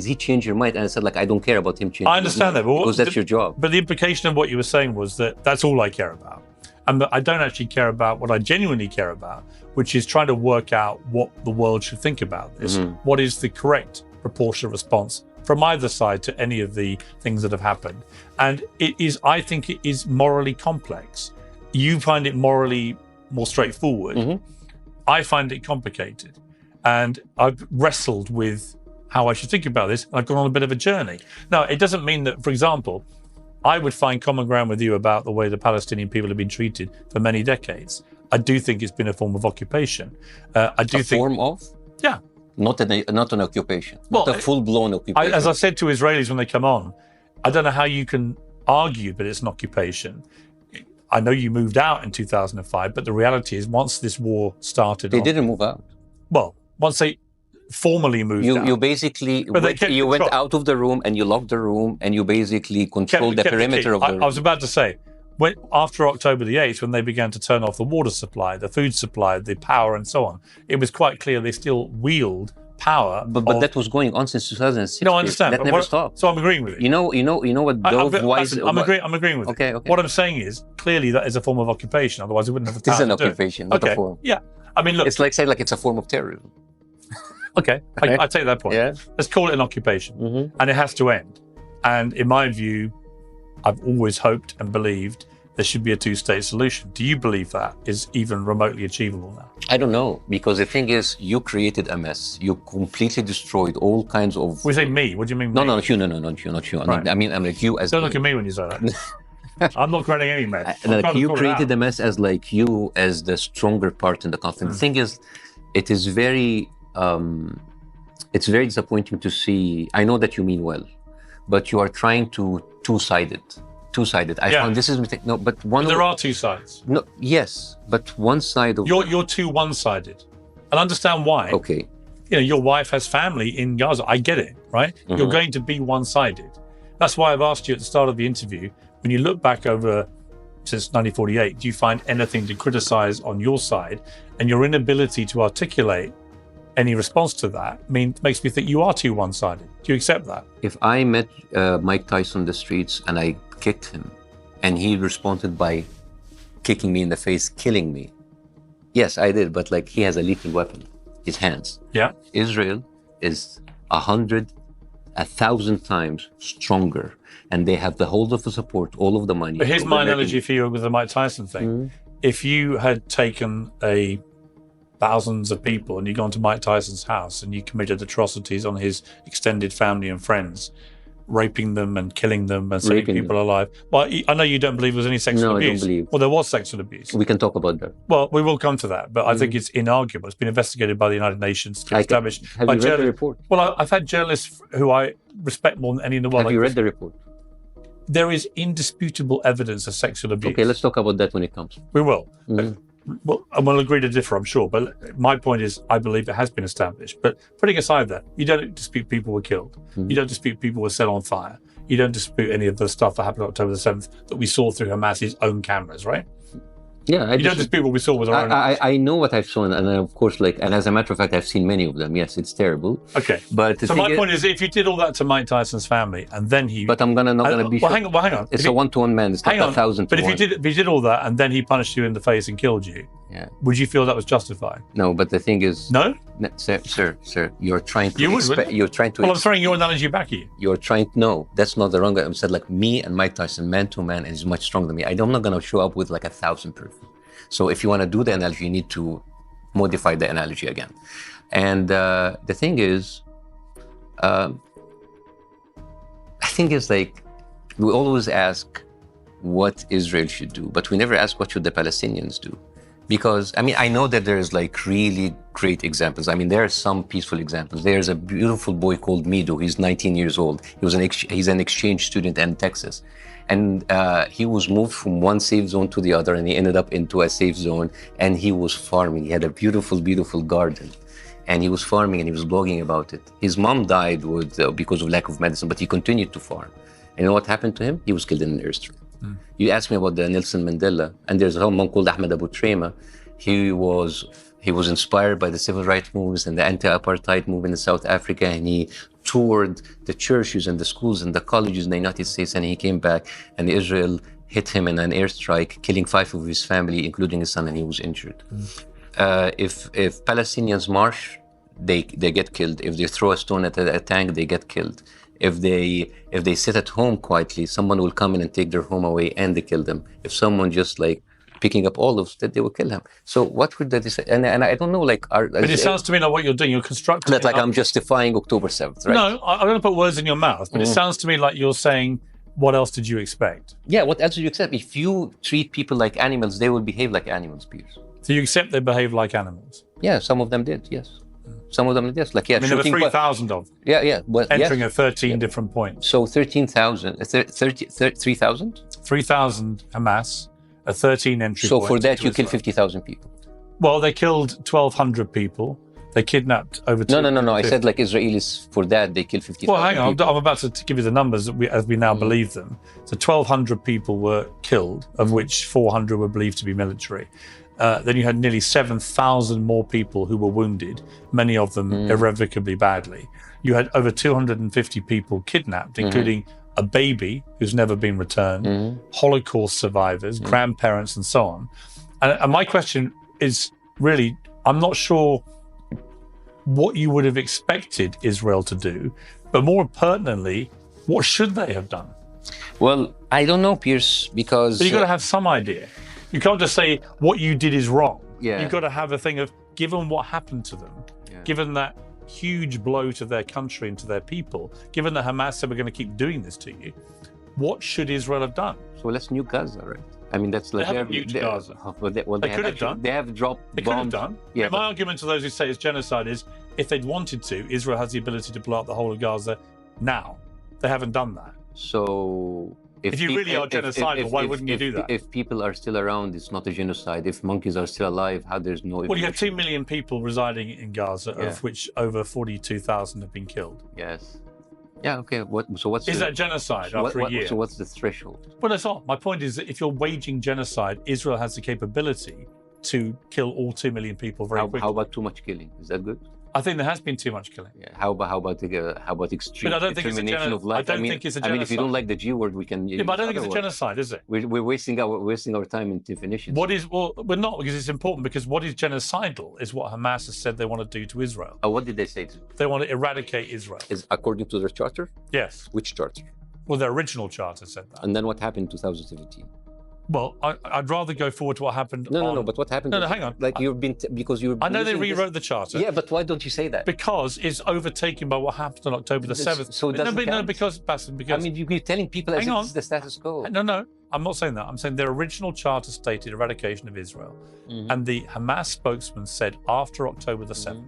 Speaker 1: he change your mind? And I said, like, I don't care about him changing
Speaker 2: I understand
Speaker 1: his mind,
Speaker 2: that.
Speaker 1: because that's your job.
Speaker 2: But the implication of what you were saying was that that's all I care about. And I don't actually care about what I genuinely care about, which is trying to work out what the world should think about this. What is the correct proportionate response from either side to any of the things that have happened? And I think it is morally complex. You find it morally more straightforward. I find it complicated. And I've wrestled with how I should think about this. I've gone on a bit of a journey. Now, it doesn't mean that, for example, I would find common ground with you about the way the Palestinian people have been treated for many decades. I do think it's been a form of occupation.
Speaker 1: Form of?
Speaker 2: Yeah.
Speaker 1: Not an occupation. Not a full-blown occupation.
Speaker 2: As I said to Israelis when they come on, I don't know how you can argue that it's an occupation. I know you moved out in 2005, but the reality is once this war started...
Speaker 1: They didn't move out.
Speaker 2: Well, once they formally moved out.
Speaker 1: You basically went out of the room and you locked the room and you basically controlled the perimeter of the room.
Speaker 2: I was about to say, after October the 8th, when they began to turn off the water supply, the food supply, the power and so on, it was quite clear they still wield power.
Speaker 1: But that was going on since 2006.
Speaker 2: No, I understand.
Speaker 1: That never stopped.
Speaker 2: So I'm agreeing with it.
Speaker 1: You know what Dove wise...
Speaker 2: I'm agreeing with it.
Speaker 1: Okay.
Speaker 2: What I'm saying is, clearly that is a form of occupation. Otherwise, it wouldn't have the power
Speaker 1: to do it. It's an occupation, not a form.
Speaker 2: Yeah. I mean, look...
Speaker 1: It's like saying it's a form of terrorism.
Speaker 2: Okay, I take that point.
Speaker 1: Yeah.
Speaker 2: Let's call it an occupation. And it has to end. And in my view, I've always hoped and believed there should be a two-state solution. Do you believe that is even remotely achievable now?
Speaker 1: I don't know, because the thing is, you created a mess. You completely destroyed all kinds of...
Speaker 2: We say me. What do you mean
Speaker 1: No,
Speaker 2: me?
Speaker 1: not you. No, not you.
Speaker 2: Right.
Speaker 1: I mean, I'm like you as...
Speaker 2: Don't look at me when you say that. I'm not creating any mess.
Speaker 1: Like you created the mess as like you as the stronger part in the conflict. The thing is, it is very... it's very disappointing to see. I know that you mean well, but you are trying to two-sided. I found this is mistake. No, but one.
Speaker 2: But there are two sides.
Speaker 1: No, yes, but one side of
Speaker 2: you're too one-sided, and understand why.
Speaker 1: Okay.
Speaker 2: You know, your wife has family in Gaza. I get it, right? Mm-hmm. You're going to be one-sided. That's why I've asked you at the start of the interview. When you look back over since 1948, do you find anything to criticize on your side? And your inability to articulate any response to that makes me think you are too one-sided. Do you accept that?
Speaker 1: If I met Mike Tyson in the streets and I kicked him and he responded by kicking me in the face, killing me, yes, I did, but like he has a lethal weapon, his hands.
Speaker 2: Yeah.
Speaker 1: Israel is 1,000 times stronger, and they have the whole of the support, all of the money.
Speaker 2: But here's my analogy for you with the Mike Tyson thing. Mm-hmm. If you had taken thousands of people and you'd gone to Mike Tyson's house and you committed atrocities on his extended family and friends, raping them and killing them and setting people alive. Well, I know you don't believe there was any sexual abuse.
Speaker 1: No, I don't believe.
Speaker 2: Well, there was sexual abuse.
Speaker 1: We can talk about that.
Speaker 2: Well, we will come to that, but I think it's inarguable. It's been investigated by the United Nations to establish.
Speaker 1: Have you read the report?
Speaker 2: Well, I've had journalists who I respect more than any in the world.
Speaker 1: Have you read the report?
Speaker 2: There is indisputable evidence of sexual abuse.
Speaker 1: Okay, let's talk about that when it comes.
Speaker 2: We will. Well, and we'll agree to differ, I'm sure. But my point is, I believe it has been established. But putting aside that, you don't dispute people were killed. You don't dispute people were set on fire. You don't dispute any of the stuff that happened on October the 7th that we saw through Hamas's own cameras, right?
Speaker 1: Yeah,
Speaker 2: you don't dispute what we saw with our own eyes.
Speaker 1: I know what I've seen, and of course, and as a matter of fact, I've seen many of them. Yes, it's terrible.
Speaker 2: Okay,
Speaker 1: but
Speaker 2: so my point is, if you did all that to Mike Tyson's family, and then he,
Speaker 1: but I'm not gonna be.
Speaker 2: Well, hang on.
Speaker 1: It's a one-to-one man. It's not 1,000.
Speaker 2: But if you did all that, and then he punched you in the face and killed you, would you feel that was justified?
Speaker 1: No, but the thing is,
Speaker 2: no,
Speaker 1: sir, you're trying to.
Speaker 2: You're trying to. Well, I'm throwing your analogy back at you.
Speaker 1: You're trying. No, that's not the wrong. I said like me and Mike Tyson, man to man, and he's much stronger than me. I'm not gonna show up with like 1,000 proof. So if you want to do the analogy, you need to modify the analogy again. And the thing is, I think it's like we always ask what Israel should do, but we never ask what should the Palestinians do. Because, I mean, I know that there's like really great examples. I mean, there are some peaceful examples. There's a beautiful boy called Mido. He's 19 years old. He's an exchange student in Texas. And he was moved from one safe zone to the other, and he ended up into a safe zone, and he was farming. He had a beautiful, beautiful garden, and he was farming, and he was blogging about it. His mom died because of lack of medicine, but he continued to farm. And you know what happened to him? He was killed in an airstrike. You asked me about the Nelson Mandela, and there's a someone called Ahmed Abu Trema. He was inspired by the civil rights movements and the anti-apartheid movement in South Africa, and he toured the churches and the schools and the colleges in the United States, and he came back, and Israel hit him in an airstrike, killing 5 of his family, including his son, and he was injured. If Palestinians march, they get killed. If they throw a stone at a tank, they get killed. If they sit at home quietly, someone will come in and take their home away, and they kill them. If someone just like picking up olives, that they will kill him. So what would that decide? And I don't know, like...
Speaker 2: But it sounds to me like what you're doing, you're constructing...
Speaker 1: That like I'm justifying October 7th, right?
Speaker 2: No, I'm going to put words in your mouth, but it sounds to me like you're saying, what else did you expect?
Speaker 1: Yeah, what else did you expect? If you treat people like animals, they will behave like animals, Piers.
Speaker 2: So you accept they behave like animals?
Speaker 1: Yeah, some of them did, yes. Some of them did, yes. Like, yeah,
Speaker 2: I mean, there were 3,000 of them.
Speaker 1: Yeah. Well,
Speaker 2: entering at 13 different points.
Speaker 1: So 13,000, 3,000?
Speaker 2: 3,000 Hamas, a 13 entry
Speaker 1: So
Speaker 2: point
Speaker 1: for that, you
Speaker 2: Israel.
Speaker 1: killed 50,000 people.
Speaker 2: Well, they killed 1,200 people. They kidnapped over...
Speaker 1: No. I said like Israelis, for that, they killed 50,000
Speaker 2: Well, hang on.
Speaker 1: people.
Speaker 2: I'm about to give you the numbers as we now believe them. So 1,200 people were killed, of which 400 were believed to be military. Then you had nearly 7,000 more people who were wounded, many of them irrevocably badly. You had over 250 people kidnapped, including a baby who's never been returned, Holocaust survivors, grandparents, and so on. And my question is really, I'm not sure what you would have expected Israel to do, but more pertinently, what should they have done?
Speaker 1: Well, I don't know, Pierce, because
Speaker 2: But you've got to have some idea. You can't just say what you did is wrong.
Speaker 1: Yeah.
Speaker 2: You've got to have a thing of, given what happened to them, given that huge blow to their country and to their people, given that Hamas said we're going to keep doing this to you, what should Israel have done?
Speaker 1: So let's nuke Gaza, right? I mean, that's like
Speaker 2: They haven't nuked Gaza.
Speaker 1: They
Speaker 2: could have done.
Speaker 1: They have dropped
Speaker 2: They
Speaker 1: bombs.
Speaker 2: could have done.
Speaker 1: Yeah,
Speaker 2: My argument to those who say it's genocide is, if they'd wanted to, Israel has the ability to blow up the whole of Gaza now. They haven't done that.
Speaker 1: So
Speaker 2: if you really are genocidal, why wouldn't you do that?
Speaker 1: If people are still around, it's not a genocide. If monkeys are still alive, how there's no...
Speaker 2: Well, you have 2 million people residing in Gaza,
Speaker 1: Yeah.
Speaker 2: of which over 42,000 have been killed.
Speaker 1: Yes. Yeah, okay. So what's
Speaker 2: Is that genocide after a year?
Speaker 1: So what's the threshold?
Speaker 2: Well, that's not. My point is that if you're waging genocide, Israel has the capability to kill all 2 million people very quickly.
Speaker 1: How about too much killing? Is that good?
Speaker 2: I think there has been too much killing.
Speaker 1: Yeah. How about extreme
Speaker 2: But I don't think it's a
Speaker 1: termination of life?
Speaker 2: I don't think it's a genocide.
Speaker 1: I mean, if you don't like the G word, we can.
Speaker 2: Yeah, but I don't think it's a genocide, is it?
Speaker 1: We're wasting our time in definitions.
Speaker 2: What is? Well, we're not, because it's important. Because what is genocidal is what Hamas has said they want to do to Israel.
Speaker 1: What did they say?
Speaker 2: They want to eradicate Israel.
Speaker 1: Is according to their charter?
Speaker 2: Yes.
Speaker 1: Which charter?
Speaker 2: Well, their original charter said that.
Speaker 1: And then what happened in 2017?
Speaker 2: Well, I'd rather go forward to what happened.
Speaker 1: No. But what happened?
Speaker 2: No, hang on.
Speaker 1: Like because you're.
Speaker 2: I know they rewrote the charter.
Speaker 1: Yeah, but why don't you say that?
Speaker 2: Because it's overtaken by what happened on October the 7th.
Speaker 1: So it doesn't count?
Speaker 2: Because Bassem, because
Speaker 1: I mean, you're telling people as it's the status quo.
Speaker 2: No, I'm not saying that. I'm saying their original charter stated eradication of Israel, and the Hamas spokesman said after October the 7th.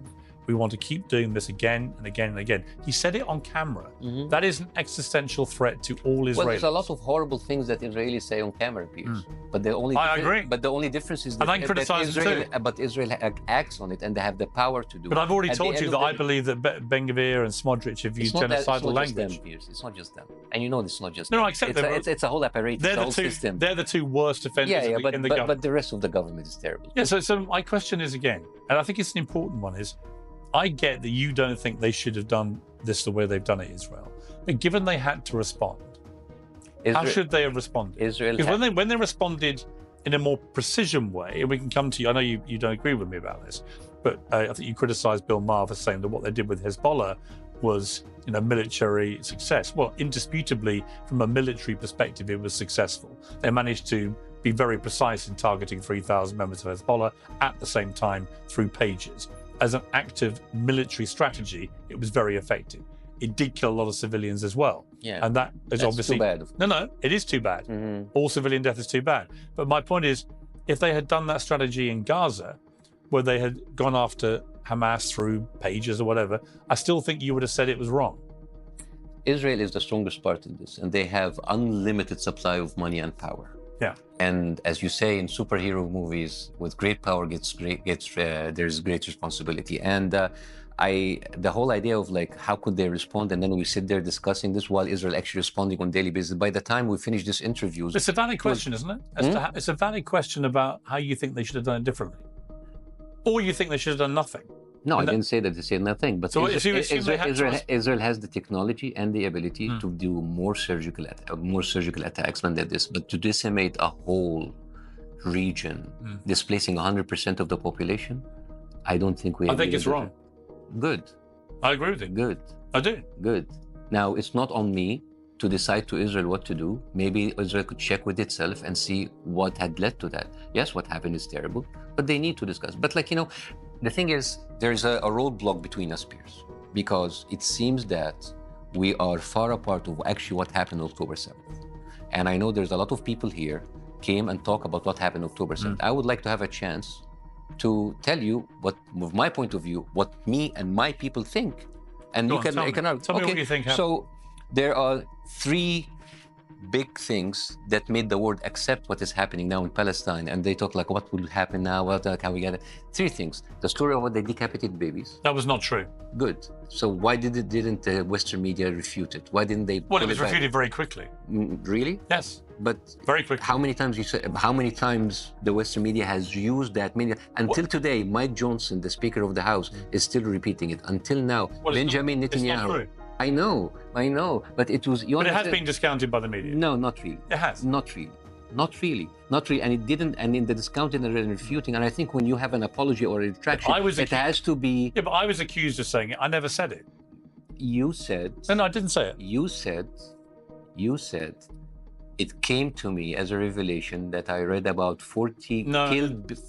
Speaker 2: We want to keep doing this again and again and again. He said it on camera. That is an existential threat to all Israelis.
Speaker 1: Well, there's a lot of horrible things that Israelis say on camera, Pierce. But the only
Speaker 2: I agree.
Speaker 1: But the only difference is
Speaker 2: And I criticize
Speaker 1: Israel,
Speaker 2: it too.
Speaker 1: but Israel acts on it, and they have the power to do it.
Speaker 2: But I've already told you that I believe that Ben Gvir and Smotrich have used genocidal language.
Speaker 1: It's not just them, and you know it's not just.
Speaker 2: No,
Speaker 1: them.
Speaker 2: I accept them.
Speaker 1: It's a whole apparatus. It's a whole system.
Speaker 2: They're the two worst offenders in the government.
Speaker 1: But the rest of the government is terrible.
Speaker 2: Yeah. So my question is again, and I think it's an important one: is I get that you don't think they should have done this the way they've done it, Israel. But given they had to respond, how should they have responded? Because when they responded in a more precision way, and we can come to you, I know you don't agree with me about this, but I think you criticised Bill Maher for saying that what they did with Hezbollah was, military success. Well, indisputably, from a military perspective, it was successful. They managed to be very precise in targeting 3,000 members of Hezbollah at the same time through pages. As an active military strategy, it was very effective. It did kill a lot of civilians as well.
Speaker 1: Yeah.
Speaker 2: And that is obviously
Speaker 1: too bad.
Speaker 2: No, it is too bad. All civilian death is too bad. But my point is, if they had done that strategy in Gaza, where they had gone after Hamas through pages or whatever, I still think you would have said it was wrong.
Speaker 1: Israel is the strongest part in this, and they have unlimited supply of money and power.
Speaker 2: Yeah.
Speaker 1: And as you say in superhero movies, with great power there's great responsibility. And the whole idea of like, how could they respond? And then we sit there discussing this while Israel actually responding on a daily basis. By the time we finish this interview,
Speaker 2: it's a valid question, isn't it? It's a valid question about how you think they should have done it differently, or you think they should have done nothing.
Speaker 1: No, I didn't say that they said nothing. But
Speaker 2: so
Speaker 1: Israel has the technology and the ability to do more surgical attacks than this. But to decimate a whole region, displacing 100% of the population, I don't think we.
Speaker 2: I think it's wrong.
Speaker 1: Good.
Speaker 2: I agree with you.
Speaker 1: Good.
Speaker 2: I do.
Speaker 1: Good. Now, it's not on me to decide to Israel what to do. Maybe Israel could check with itself and see what had led to that. Yes, what happened is terrible, but they need to discuss. But the thing is, there's a roadblock between us, Pierce, because it seems that we are far apart of actually what happened October 7th. And I know there's a lot of people here came and talk about what happened October 7th. I would like to have a chance to tell you what, with my point of view, what me and my people think. And
Speaker 2: tell me what you think happened.
Speaker 1: So there are three big things that made the world accept what is happening now in Palestine. And they talk like, what will happen now? What can we get it? Three things. The story about the decapitated babies.
Speaker 2: That was not true.
Speaker 1: Good. So why didn't the Western media refute it? Why didn't they?
Speaker 2: Well, it was refuted very quickly.
Speaker 1: Really?
Speaker 2: Yes.
Speaker 1: But
Speaker 2: very quickly.
Speaker 1: How many times the Western media has used that media? Until today, Mike Johnson, the Speaker of the House, is still repeating it. Until now, Benjamin Netanyahu.
Speaker 2: It's not true.
Speaker 1: I know, but it was.
Speaker 2: But it has been discounted by the media.
Speaker 1: No, not really.
Speaker 2: It has.
Speaker 1: Not really. And it didn't. And in the discounting and refuting, and I think when you have an apology or a retraction, it has to be.
Speaker 2: Yeah, but I was accused of saying it. I never said it.
Speaker 1: You said.
Speaker 2: No, I didn't say it.
Speaker 1: You said you said it came to me as a revelation that I read about 40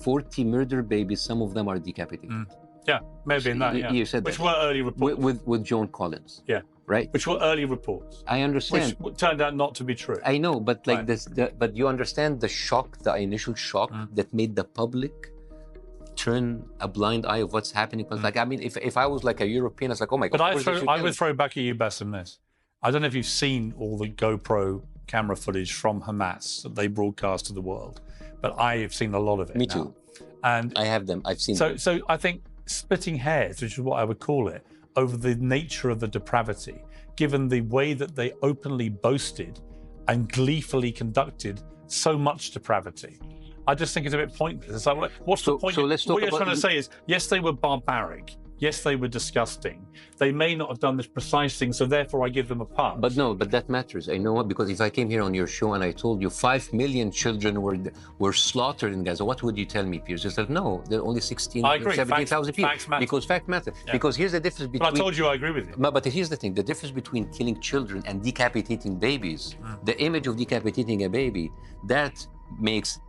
Speaker 1: 40 murder babies. Some of them are decapitated.
Speaker 2: Yeah, maybe in that. Yeah.
Speaker 1: You said
Speaker 2: which
Speaker 1: that.
Speaker 2: were early reports
Speaker 1: with John Collins.
Speaker 2: Yeah.
Speaker 1: Right.
Speaker 2: Which were early reports.
Speaker 1: I understand.
Speaker 2: Which turned out not to be true.
Speaker 1: I know, but like but you understand the shock, the initial shock that made the public turn a blind eye of what's happening. Because like, I mean, if I was like a European, it's like, oh my God.
Speaker 2: But I would throw back at you, Bassem, this. I don't know if you've seen all the GoPro camera footage from Hamas that they broadcast to the world, but I have seen a lot of it.
Speaker 1: Me too.
Speaker 2: And
Speaker 1: I have them. I've seen them.
Speaker 2: So I think splitting hairs, which is what I would call it, over the nature of the depravity, given the way that they openly boasted and gleefully conducted so much depravity. I just think it's a bit pointless. It's like, what's the point?
Speaker 1: So let's talk
Speaker 2: what you're
Speaker 1: about
Speaker 2: trying to say is, yes, they were barbaric. Yes, they were disgusting. They may not have done this precise thing, so therefore I give them a pass.
Speaker 1: But no, but that matters. I know what, because if I came here on your show and I told you 5 million children were slaughtered in Gaza, what would you tell me, Piers? Just like, no, there are only 17,000 people.
Speaker 2: Facts matter.
Speaker 1: Because fact matter. Yeah. Because here's the difference between...
Speaker 2: But I told you I agree with you.
Speaker 1: But here's the thing. The difference between killing children and decapitating babies, the image of decapitating a baby, that makes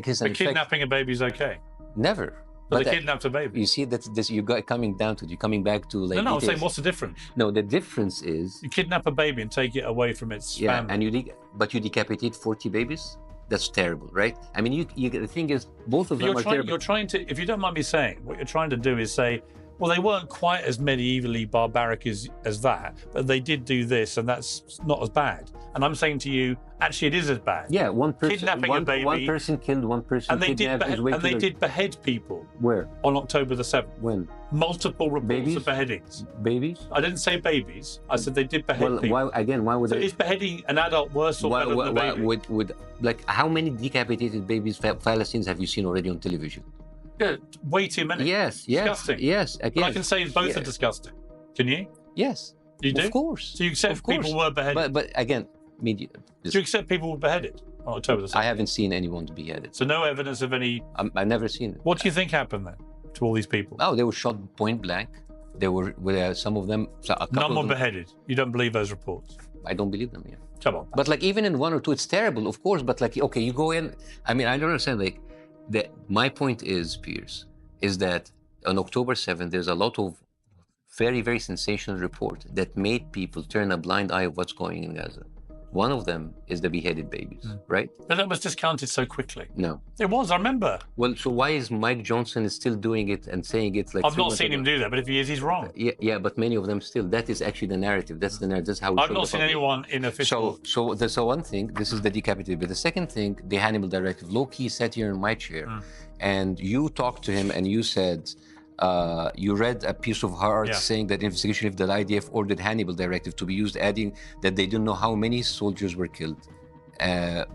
Speaker 1: his
Speaker 2: But kidnapping a baby is okay.
Speaker 1: Never.
Speaker 2: But they kidnapped a baby.
Speaker 1: You see, you got coming down to it. You're coming back to like.
Speaker 2: No, I'm saying, what's the difference?
Speaker 1: No, the difference is
Speaker 2: you kidnap a baby and take it away from its family.
Speaker 1: And but you decapitate 40 babies. That's terrible, right? I mean, the thing is, both of them are terrible.
Speaker 2: You're trying to, if you don't mind me saying, what you're trying to do is say, well, they weren't quite as medievally barbaric as that, but they did do this, and that's not as bad. And I'm saying to you, actually, it is as bad.
Speaker 1: Yeah, one person
Speaker 2: kidnapping a baby,
Speaker 1: one person killed, one person kidnapped.
Speaker 2: And they did behead people.
Speaker 1: Where?
Speaker 2: On October the 7th.
Speaker 1: When?
Speaker 2: Multiple reports of beheadings.
Speaker 1: Babies?
Speaker 2: I didn't say babies. I said they did behead people.
Speaker 1: Why would they?
Speaker 2: Is beheading an adult worse or better than a baby?
Speaker 1: Like, how many decapitated babies, Palestinians, have you seen already on television?
Speaker 2: Yeah, way too many.
Speaker 1: Yes.
Speaker 2: Disgusting.
Speaker 1: Yes. Again.
Speaker 2: But I can say both are disgusting. Can you?
Speaker 1: Yes.
Speaker 2: You do?
Speaker 1: Of course.
Speaker 2: So you accept people were beheaded?
Speaker 1: But again, media.
Speaker 2: Do you accept people were beheaded on October the 7th?
Speaker 1: I haven't seen anyone beheaded.
Speaker 2: So no evidence of any...
Speaker 1: I've never seen it.
Speaker 2: What do you think happened then to all these people?
Speaker 1: Oh, they were shot point blank. There were some of them...
Speaker 2: None were beheaded. You don't believe those reports?
Speaker 1: I don't believe them, yeah.
Speaker 2: Come on.
Speaker 1: But like even in one or two, it's terrible, of course. But like, okay, you go in... I mean, I don't understand. Like, my point is, Piers, is that on October 7th, there's a lot of very, very sensational report that made people turn a blind eye of what's going in Gaza. One of them is the beheaded babies, right?
Speaker 2: But that was discounted so quickly.
Speaker 1: No.
Speaker 2: It was, I remember.
Speaker 1: Well, so why is Mike Johnson still doing it and saying it like...
Speaker 2: I've not seen him do that, but if he is, he's wrong.
Speaker 1: Yeah, but many of them still. That is actually the narrative. That's the narrative. That's how we
Speaker 2: I've not seen anyone in official...
Speaker 1: So one thing, this is the decapitated. But the second thing, the Hannibal Directive. Low-key sat here in my chair, and you talked to him and you said... you read a piece of heart saying that investigation if the IDF ordered Hannibal Directive to be used, adding that they didn't know how many soldiers were killed.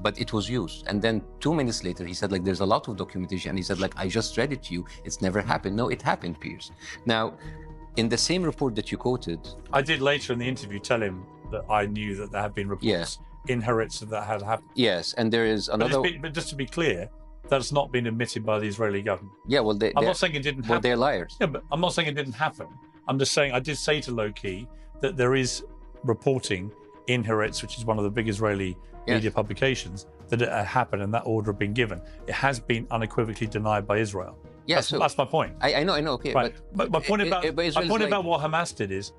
Speaker 1: But it was used. And then 2 minutes later, he said, like, there's a lot of documentation. And he said, like, I just read it to you. It's never happened. No, it happened, Piers. Now, in the same report that you quoted...
Speaker 2: I did later in the interview tell him that I knew that there had been reports in Haaretz that had happened.
Speaker 1: Yes, and there is another...
Speaker 2: But just to be clear, that's not been admitted by the Israeli government.
Speaker 1: Yeah, well,
Speaker 2: I'm not saying it didn't happen.
Speaker 1: Well, they're liars.
Speaker 2: Yeah, but I'm not saying it didn't happen. I'm just saying I did say to Low-key that there is reporting in Haaretz, which is one of the big Israeli media publications, that it had happened and that order had been given. It has been unequivocally denied by Israel.
Speaker 1: Yeah,
Speaker 2: that's my point.
Speaker 1: I know, okay.
Speaker 2: Right. But my point about what Hamas did is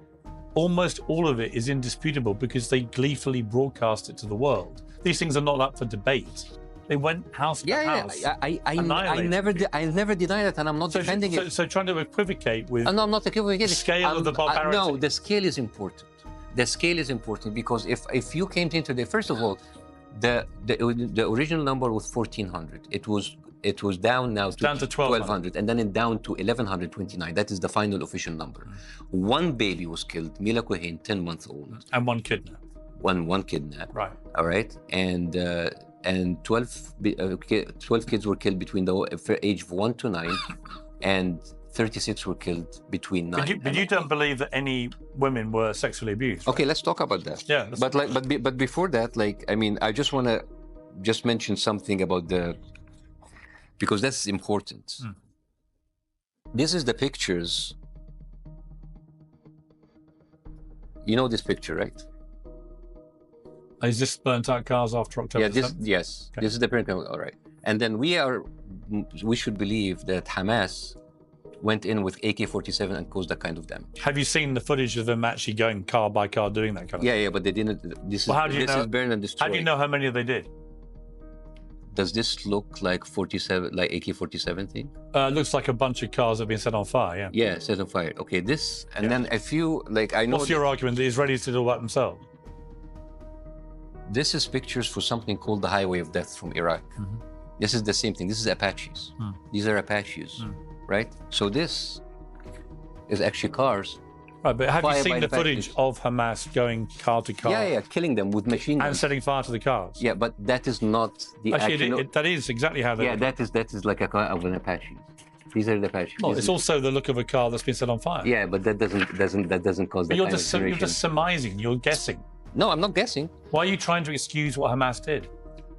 Speaker 2: almost all of it is indisputable because they gleefully broadcast it to the world. These things are not up for debate. They went house to house.
Speaker 1: I never deny that, and I'm not defending it.
Speaker 2: So trying to equivocate with
Speaker 1: no, I'm not equivocating.
Speaker 2: The scale of the barbarity.
Speaker 1: No, the scale is important. The scale is important because if you came into first of all, the original number was 1,400. It was down now to 1,200, and then it down to 1,129. That is the final official number. One baby was killed, Mila Cohen, 10 months old,
Speaker 2: and one kidnapped.
Speaker 1: One kidnapped.
Speaker 2: Right.
Speaker 1: All right, and 12 kids were killed between the age of 1 to 9, and 36 were killed between 9.
Speaker 2: But you don't believe that any women were sexually abused? Right?
Speaker 1: Okay, let's talk about that.
Speaker 2: Yeah.
Speaker 1: But before that, like, I mean, I just want to mention something about because that's important. This is the pictures. You know this picture, right?
Speaker 2: Is this burnt out cars after October?
Speaker 3: Yeah,
Speaker 2: 7th?
Speaker 3: yes,
Speaker 2: Okay.
Speaker 3: this is the parent. All right, and then we should believe that Hamas went in with AK-47 and caused that kind of damage.
Speaker 2: Have you seen the footage of them actually going car by car doing that kind of
Speaker 3: Yeah, but they didn't. This
Speaker 2: Well, how do you know-
Speaker 3: is burn and destroy.
Speaker 2: How do you know how many they did?
Speaker 3: Does this look like 47, like AK-47 thing?
Speaker 2: Looks like a bunch of cars have been set on fire, yeah.
Speaker 3: Yeah, set on fire. Okay, this, and then a few, like I know.
Speaker 2: What's your argument? The Israelis did all that themselves?
Speaker 3: This is pictures for something called the Highway of Death from Iraq.
Speaker 2: Mm-hmm.
Speaker 3: This is the same thing. This is Apaches. These are Apaches, right? So this is actually cars.
Speaker 2: Right, but have you
Speaker 3: Fire
Speaker 2: seen
Speaker 3: by
Speaker 2: the
Speaker 3: the
Speaker 2: footage
Speaker 3: Apaches.
Speaker 2: of Hamas going car to car
Speaker 3: Yeah, killing them with machine
Speaker 2: and
Speaker 3: guns.
Speaker 2: setting fire to the cars?
Speaker 3: Yeah, but that is not the
Speaker 2: Actually,
Speaker 3: actual.
Speaker 2: that is exactly how they
Speaker 3: Yeah, that is like a car of an Apache. These are the Apaches.
Speaker 2: Well,
Speaker 3: This
Speaker 2: it's
Speaker 3: is-
Speaker 2: also the look of a car that's been set on fire.
Speaker 3: Yeah, but that doesn't cause
Speaker 2: But
Speaker 3: that
Speaker 2: you're
Speaker 3: kind
Speaker 2: just,
Speaker 3: of
Speaker 2: you're
Speaker 3: generation.
Speaker 2: just surmising, you're guessing.
Speaker 3: No, I'm not guessing.
Speaker 2: Why are you trying to excuse what Hamas did?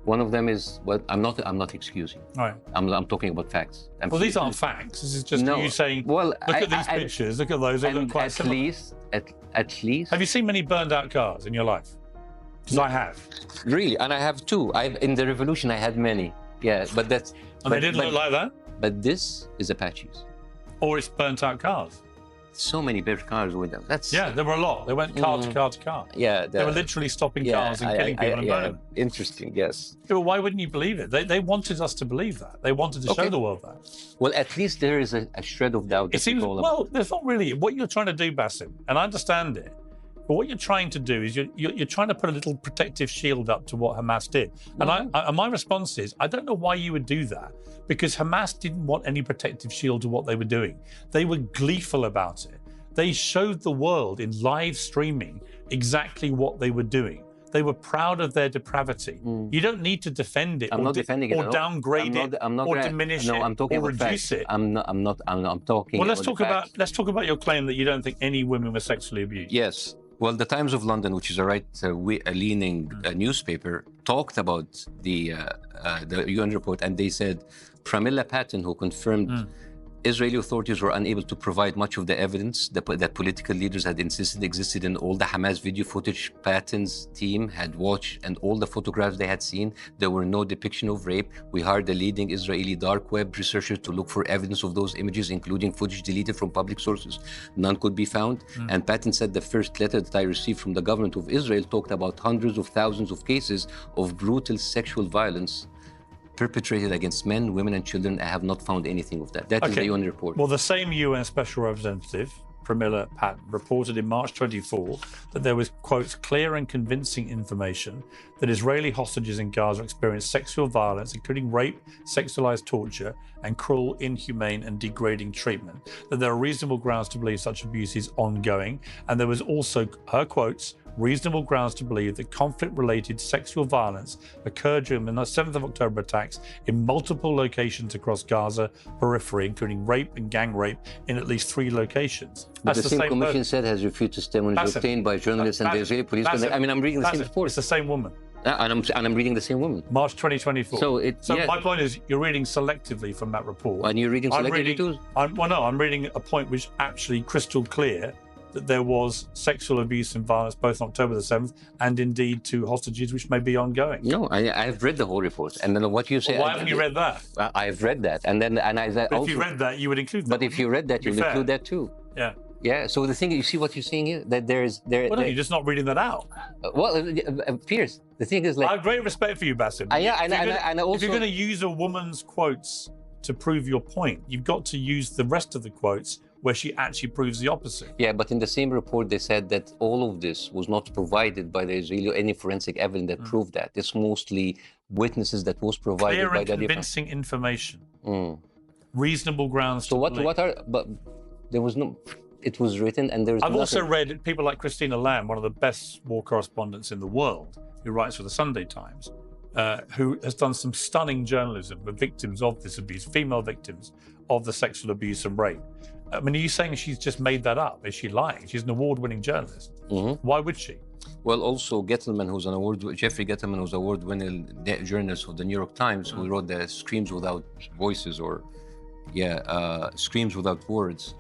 Speaker 3: One of them is well, I'm not excusing.
Speaker 2: Right.
Speaker 3: I'm talking about facts.
Speaker 2: Well, these aren't facts. This is just
Speaker 3: No.
Speaker 2: you saying,
Speaker 3: Well,
Speaker 2: look at these pictures, look at those, they look
Speaker 3: And
Speaker 2: quite similar.
Speaker 3: at least.
Speaker 2: Have you seen many burned out cars in your life? Because I have.
Speaker 3: Really, and I have two. In the revolution, I had many. Yeah, but that's.
Speaker 2: And they didn't look like that?
Speaker 3: But this is Apaches.
Speaker 2: Or it's burnt out cars?
Speaker 3: So many big cars with them. That's.
Speaker 2: Yeah, there were a lot. They went car to car to car.
Speaker 3: Yeah.
Speaker 2: They were literally stopping cars and killing people and burning them.
Speaker 3: Interesting. Yes.
Speaker 2: Yeah, well, why wouldn't you believe it? They wanted us to believe that. They wanted to show
Speaker 3: Okay.
Speaker 2: the world that.
Speaker 3: Well, at least there is a shred of doubt.
Speaker 2: It
Speaker 3: that
Speaker 2: seems,
Speaker 3: people-
Speaker 2: well, there's not really. What you're trying to do, Bassem, and I understand it, but what you're trying to do is you're trying to put a little protective shield up to what Hamas did. And and my response is, I don't know why you would do that, because Hamas didn't want any protective shield to what they were doing. They were gleeful about it. They showed the world in live streaming exactly what they were doing. They were proud of their depravity. You don't need to defend it
Speaker 3: I'm not defending it
Speaker 2: or
Speaker 3: at all.
Speaker 2: downgrade it or diminish
Speaker 3: no,
Speaker 2: it
Speaker 3: I'm talking
Speaker 2: or
Speaker 3: about
Speaker 2: reduce
Speaker 3: facts.
Speaker 2: it.
Speaker 3: I'm talking.
Speaker 2: Well, let's
Speaker 3: about
Speaker 2: talk
Speaker 3: the
Speaker 2: about
Speaker 3: facts.
Speaker 2: your claim that you don't think any women were sexually abused.
Speaker 3: Yes. Well, the Times of London, which is a right-leaning newspaper, talked about the UN report, and they said Pramila Patten, who confirmed Israeli authorities were unable to provide much of the evidence that political leaders had insisted existed in all the Hamas video footage Patton's team had watched and all the photographs they had seen. There were no depiction of rape. We hired a leading Israeli dark web researcher to look for evidence of those images, including footage deleted from public sources. None could be found. And Patton said the first letter that I received from the government of Israel talked about hundreds of thousands of cases of brutal sexual violence perpetrated against men, women, and children. I have not found anything of that. That is the UN report.
Speaker 2: Well, the same UN Special Representative, Pramila Patten, reported in March 24 that there was, quotes, clear and convincing information that Israeli hostages in Gaza experienced sexual violence, including rape, sexualized torture, and cruel, inhumane, and degrading treatment. That there are reasonable grounds to believe such abuse is ongoing. And there was also, her quotes, reasonable grounds to believe that conflict-related sexual violence occurred during the 7th of October attacks in multiple locations across Gaza periphery, including rape and gang rape in at least 3 locations.
Speaker 3: But the same commission
Speaker 2: person.
Speaker 3: said has refused testimonies
Speaker 2: Bassem,
Speaker 3: obtained by journalists and the Israeli police.
Speaker 2: Bassem,
Speaker 3: I mean, I'm reading the same
Speaker 2: Bassem,
Speaker 3: report.
Speaker 2: It's the same woman.
Speaker 3: And I'm reading the same woman.
Speaker 2: March 2024.
Speaker 3: So
Speaker 2: my point is, you're reading selectively from that report.
Speaker 3: And you're reading selectively too?
Speaker 2: I'm reading a point which actually crystal clear that there was sexual abuse and violence both on October the 7th and indeed to hostages, which may be ongoing.
Speaker 3: No, I've read the whole report. And then what you say...
Speaker 2: Well, why haven't you read that?
Speaker 3: I've read that. And I said
Speaker 2: But
Speaker 3: also...
Speaker 2: if you read that, you would include that.
Speaker 3: But if you read that,
Speaker 2: To be
Speaker 3: you'll
Speaker 2: fair.
Speaker 3: include that too.
Speaker 2: Yeah.
Speaker 3: Yeah, so the thing, you see what you're saying here? That
Speaker 2: Well, no, you're just not reading that out.
Speaker 3: Piers, the thing is
Speaker 2: I
Speaker 3: like...
Speaker 2: have great respect for you, Bassem.
Speaker 3: yeah, and
Speaker 2: If
Speaker 3: also...
Speaker 2: you're going to use a woman's quotes to prove your point, you've got to use the rest of the quotes where she actually proves the opposite.
Speaker 3: Yeah, but in the same report, they said that all of this was not provided by the Israeli or any forensic evidence that proved that. It's mostly witnesses that was provided
Speaker 2: Clear
Speaker 3: by
Speaker 2: and
Speaker 3: the different...
Speaker 2: convincing information. Reasonable grounds
Speaker 3: So
Speaker 2: to
Speaker 3: what
Speaker 2: believe.
Speaker 3: are... But there was no... It was written and there's
Speaker 2: I've
Speaker 3: nothing...
Speaker 2: also read people like Christina Lamb, one of the best war correspondents in the world, who writes for the Sunday Times, who has done some stunning journalism with victims of this abuse, female victims of the sexual abuse and rape. I mean, are you saying she's just made that up? Is she lying? She's an award-winning journalist. Why would she?
Speaker 3: Well, also Gettleman, who's an Jeffrey Gettleman, who's award-winning journalist of the New York Times, who wrote the Screams Without Voices, or Screams Without Words.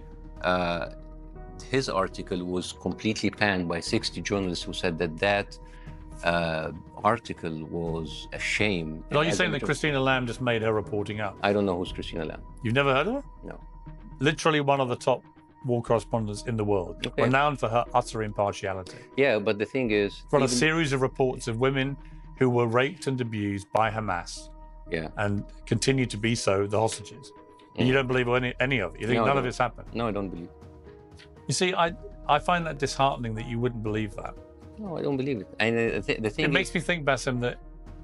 Speaker 3: His article was completely panned by 60 journalists who said that article was a shame.
Speaker 2: But are you saying that Christina Lamb just made her reporting up?
Speaker 3: I don't know who's Christina Lamb.
Speaker 2: You've never heard of her?
Speaker 3: No.
Speaker 2: Literally one of the top war correspondents in the world, renowned for her utter impartiality.
Speaker 3: Yeah, but the thing is...
Speaker 2: From a series of reports of women who were raped and abused by Hamas.
Speaker 3: Yeah.
Speaker 2: And continue to be so, the hostages. And you don't believe any of it? You think none of it's happened?
Speaker 3: No, I don't believe.
Speaker 2: You see, I find that disheartening that you wouldn't believe that.
Speaker 3: No, I don't believe it. And the thing
Speaker 2: it makes me think, Bassem, that,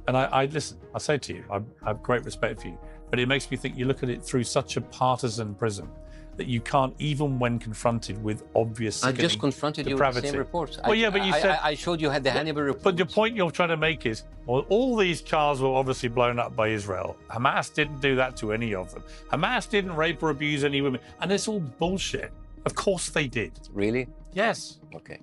Speaker 2: and I listen, I say to you, I have great respect for you, but it makes me think you look at it through such a partisan prism that you can't, even when confronted with obvious
Speaker 3: I just confronted
Speaker 2: depravity.
Speaker 3: You with the same reports.
Speaker 2: Well, yeah, but you said...
Speaker 3: I showed you had the Hannibal report.
Speaker 2: But the point you're trying to make is, well, all these cars were obviously blown up by Israel. Hamas didn't do that to any of them. Hamas didn't rape or abuse any women. And it's all bullshit. Of course they did.
Speaker 3: Really?
Speaker 2: Yes.
Speaker 3: Okay.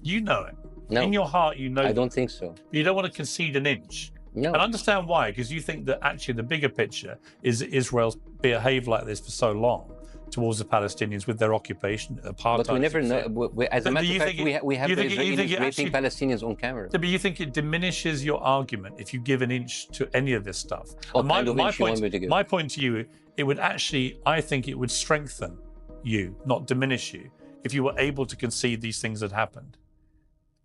Speaker 2: You know it.
Speaker 3: No.
Speaker 2: In your heart, you know
Speaker 3: I don't think so.
Speaker 2: You don't want to concede an inch.
Speaker 3: No.
Speaker 2: And understand why, because you think that actually the bigger picture is that Israel's behaved like this for so long towards the Palestinians with their occupation, apartheid.
Speaker 3: But we never know. As a matter of fact, we have the Israelis raping Palestinians on camera.
Speaker 2: But you think it diminishes your argument if you give an inch to any of this stuff? My point to you, it would actually, I think it would strengthen you, not diminish you, if you were able to concede these things had happened,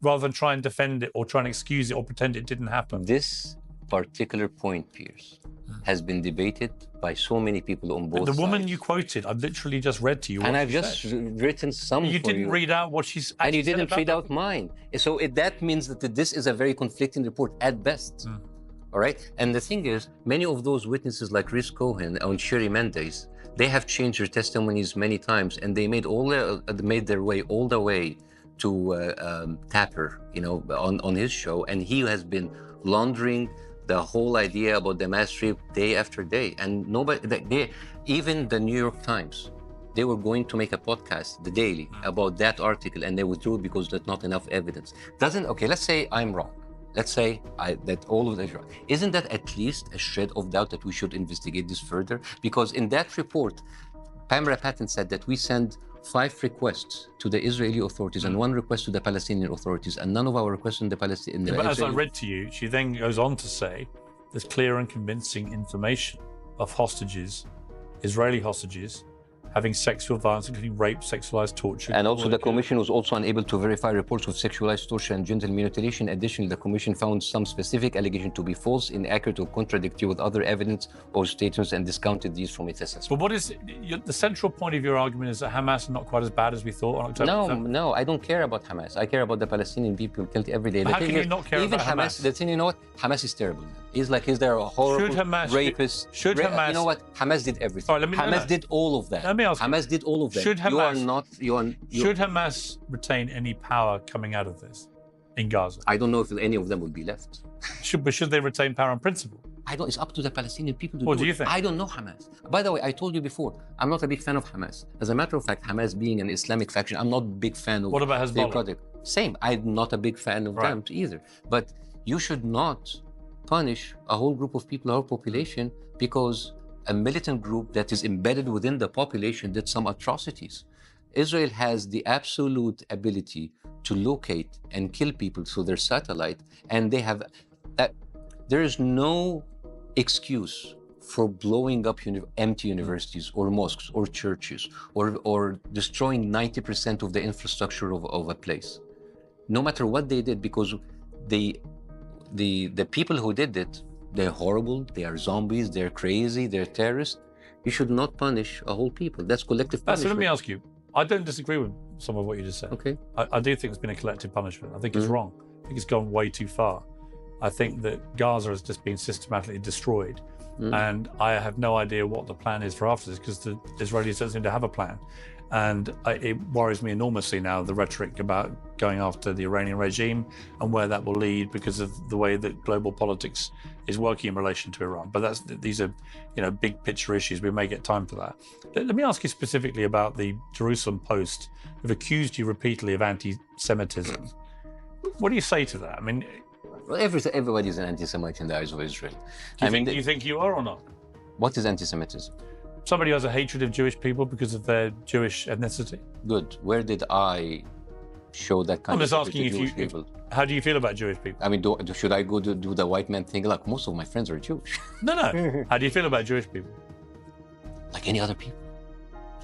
Speaker 2: rather than try and defend it or try and excuse it or pretend it didn't happen.
Speaker 3: This particular point, Piers, has been debated by so many people on both sides.
Speaker 2: The woman you quoted, I've literally just read to you what
Speaker 3: and I've
Speaker 2: she
Speaker 3: just
Speaker 2: said.
Speaker 3: written some
Speaker 2: You
Speaker 3: for
Speaker 2: didn't read out what she's actually
Speaker 3: and you didn't
Speaker 2: said
Speaker 3: read
Speaker 2: about
Speaker 3: out mine. So that means that this is a very conflicting report at best. All right? And the thing is, many of those witnesses like Rhys Cohen and Sherry Mendes, they have changed their testimonies many times, and they made their way all the way to Tapper, you know, on his show, and he has been laundering the whole idea about the mass rape day after day. And nobody, even the New York Times, they were going to make a podcast, The Daily, about that article, and they withdrew it because there's not enough evidence. Okay, let's say I'm wrong. Let's say that all of that is wrong. Isn't that at least a shred of doubt that we should investigate this further? Because in that report, Pamela Patton said that we send 5 requests to the Israeli authorities and 1 request to the Palestinian authorities, and none of our requests in the Palestinian.
Speaker 2: But as I read to you, she then goes on to say there's clear and convincing information of hostages, Israeli hostages, having sexual violence, including rape, sexualized torture.
Speaker 3: And also the Commission was also unable to verify reports of sexualized torture and genital mutilation. Additionally, the Commission found some specific allegations to be false, inaccurate, or contradictory with other evidence or statements and discounted these from its assessment.
Speaker 2: But what is the central point of your argument is that Hamas is not quite as bad as we thought on October 7th?
Speaker 3: No, I don't care about Hamas. I care about the Palestinian people killed every day.
Speaker 2: How can you not care about Hamas?
Speaker 3: The thing, you know what? Hamas is terrible. He's there a horrible rapist.
Speaker 2: Should Hamas...
Speaker 3: You know what? Hamas did everything.
Speaker 2: All right,
Speaker 3: Hamas did all of that.
Speaker 2: Let me ask you.
Speaker 3: Hamas did all of that.
Speaker 2: Should Hamas,
Speaker 3: should
Speaker 2: Hamas retain any power coming out of this in Gaza?
Speaker 3: I don't know if any of them would be left.
Speaker 2: But should they retain power in principle?
Speaker 3: I don't. It's up to the Palestinian people to
Speaker 2: What
Speaker 3: do
Speaker 2: you think?
Speaker 3: I don't know Hamas. By the way, I told you before, I'm not a big fan of Hamas. As a matter of fact, Hamas being an Islamic faction, I'm not a big fan of.
Speaker 2: What about Hezbollah?
Speaker 3: Same. I'm not a big fan of them either. But you should not punish a whole group of people, our population, because a militant group that is embedded within the population did some atrocities. Israel has the absolute ability to locate and kill people through their satellite, and they have that. There is no excuse for blowing up empty universities or mosques or churches or destroying 90% of the infrastructure of a place, no matter what they did, because the people who did it, they're horrible, they are zombies, they're crazy, they're terrorists. You should not punish a whole people. That's collective punishment.
Speaker 2: So let me ask you, I don't disagree with some of what you just said.
Speaker 3: Okay.
Speaker 2: I do think it's been a collective punishment. I think it's wrong. I think it's gone way too far. I think that Gaza has just been systematically destroyed. And I have no idea what the plan is for after this, because the Israelis don't seem to have a plan. And it worries me enormously now, the rhetoric about going after the Iranian regime and where that will lead because of the way that global politics is working in relation to Iran. But these are, big picture issues. We may get time for that. Let me ask you specifically about the Jerusalem Post, who've accused you repeatedly of anti-Semitism. What do you say to that? I mean,
Speaker 3: well, everybody's an anti-Semite in the eyes of Israel.
Speaker 2: Do you think you are or not?
Speaker 3: What is anti-Semitism?
Speaker 2: Somebody who has a hatred of Jewish people because of their Jewish ethnicity.
Speaker 3: Good. Where did I show that kind
Speaker 2: I'm
Speaker 3: of
Speaker 2: just
Speaker 3: support
Speaker 2: asking
Speaker 3: to Jewish people.
Speaker 2: how do you feel about Jewish people?
Speaker 3: I mean, should I go do the white man thing? Like, most of my friends are Jewish.
Speaker 2: No. How do you feel about Jewish people?
Speaker 3: Like any other people.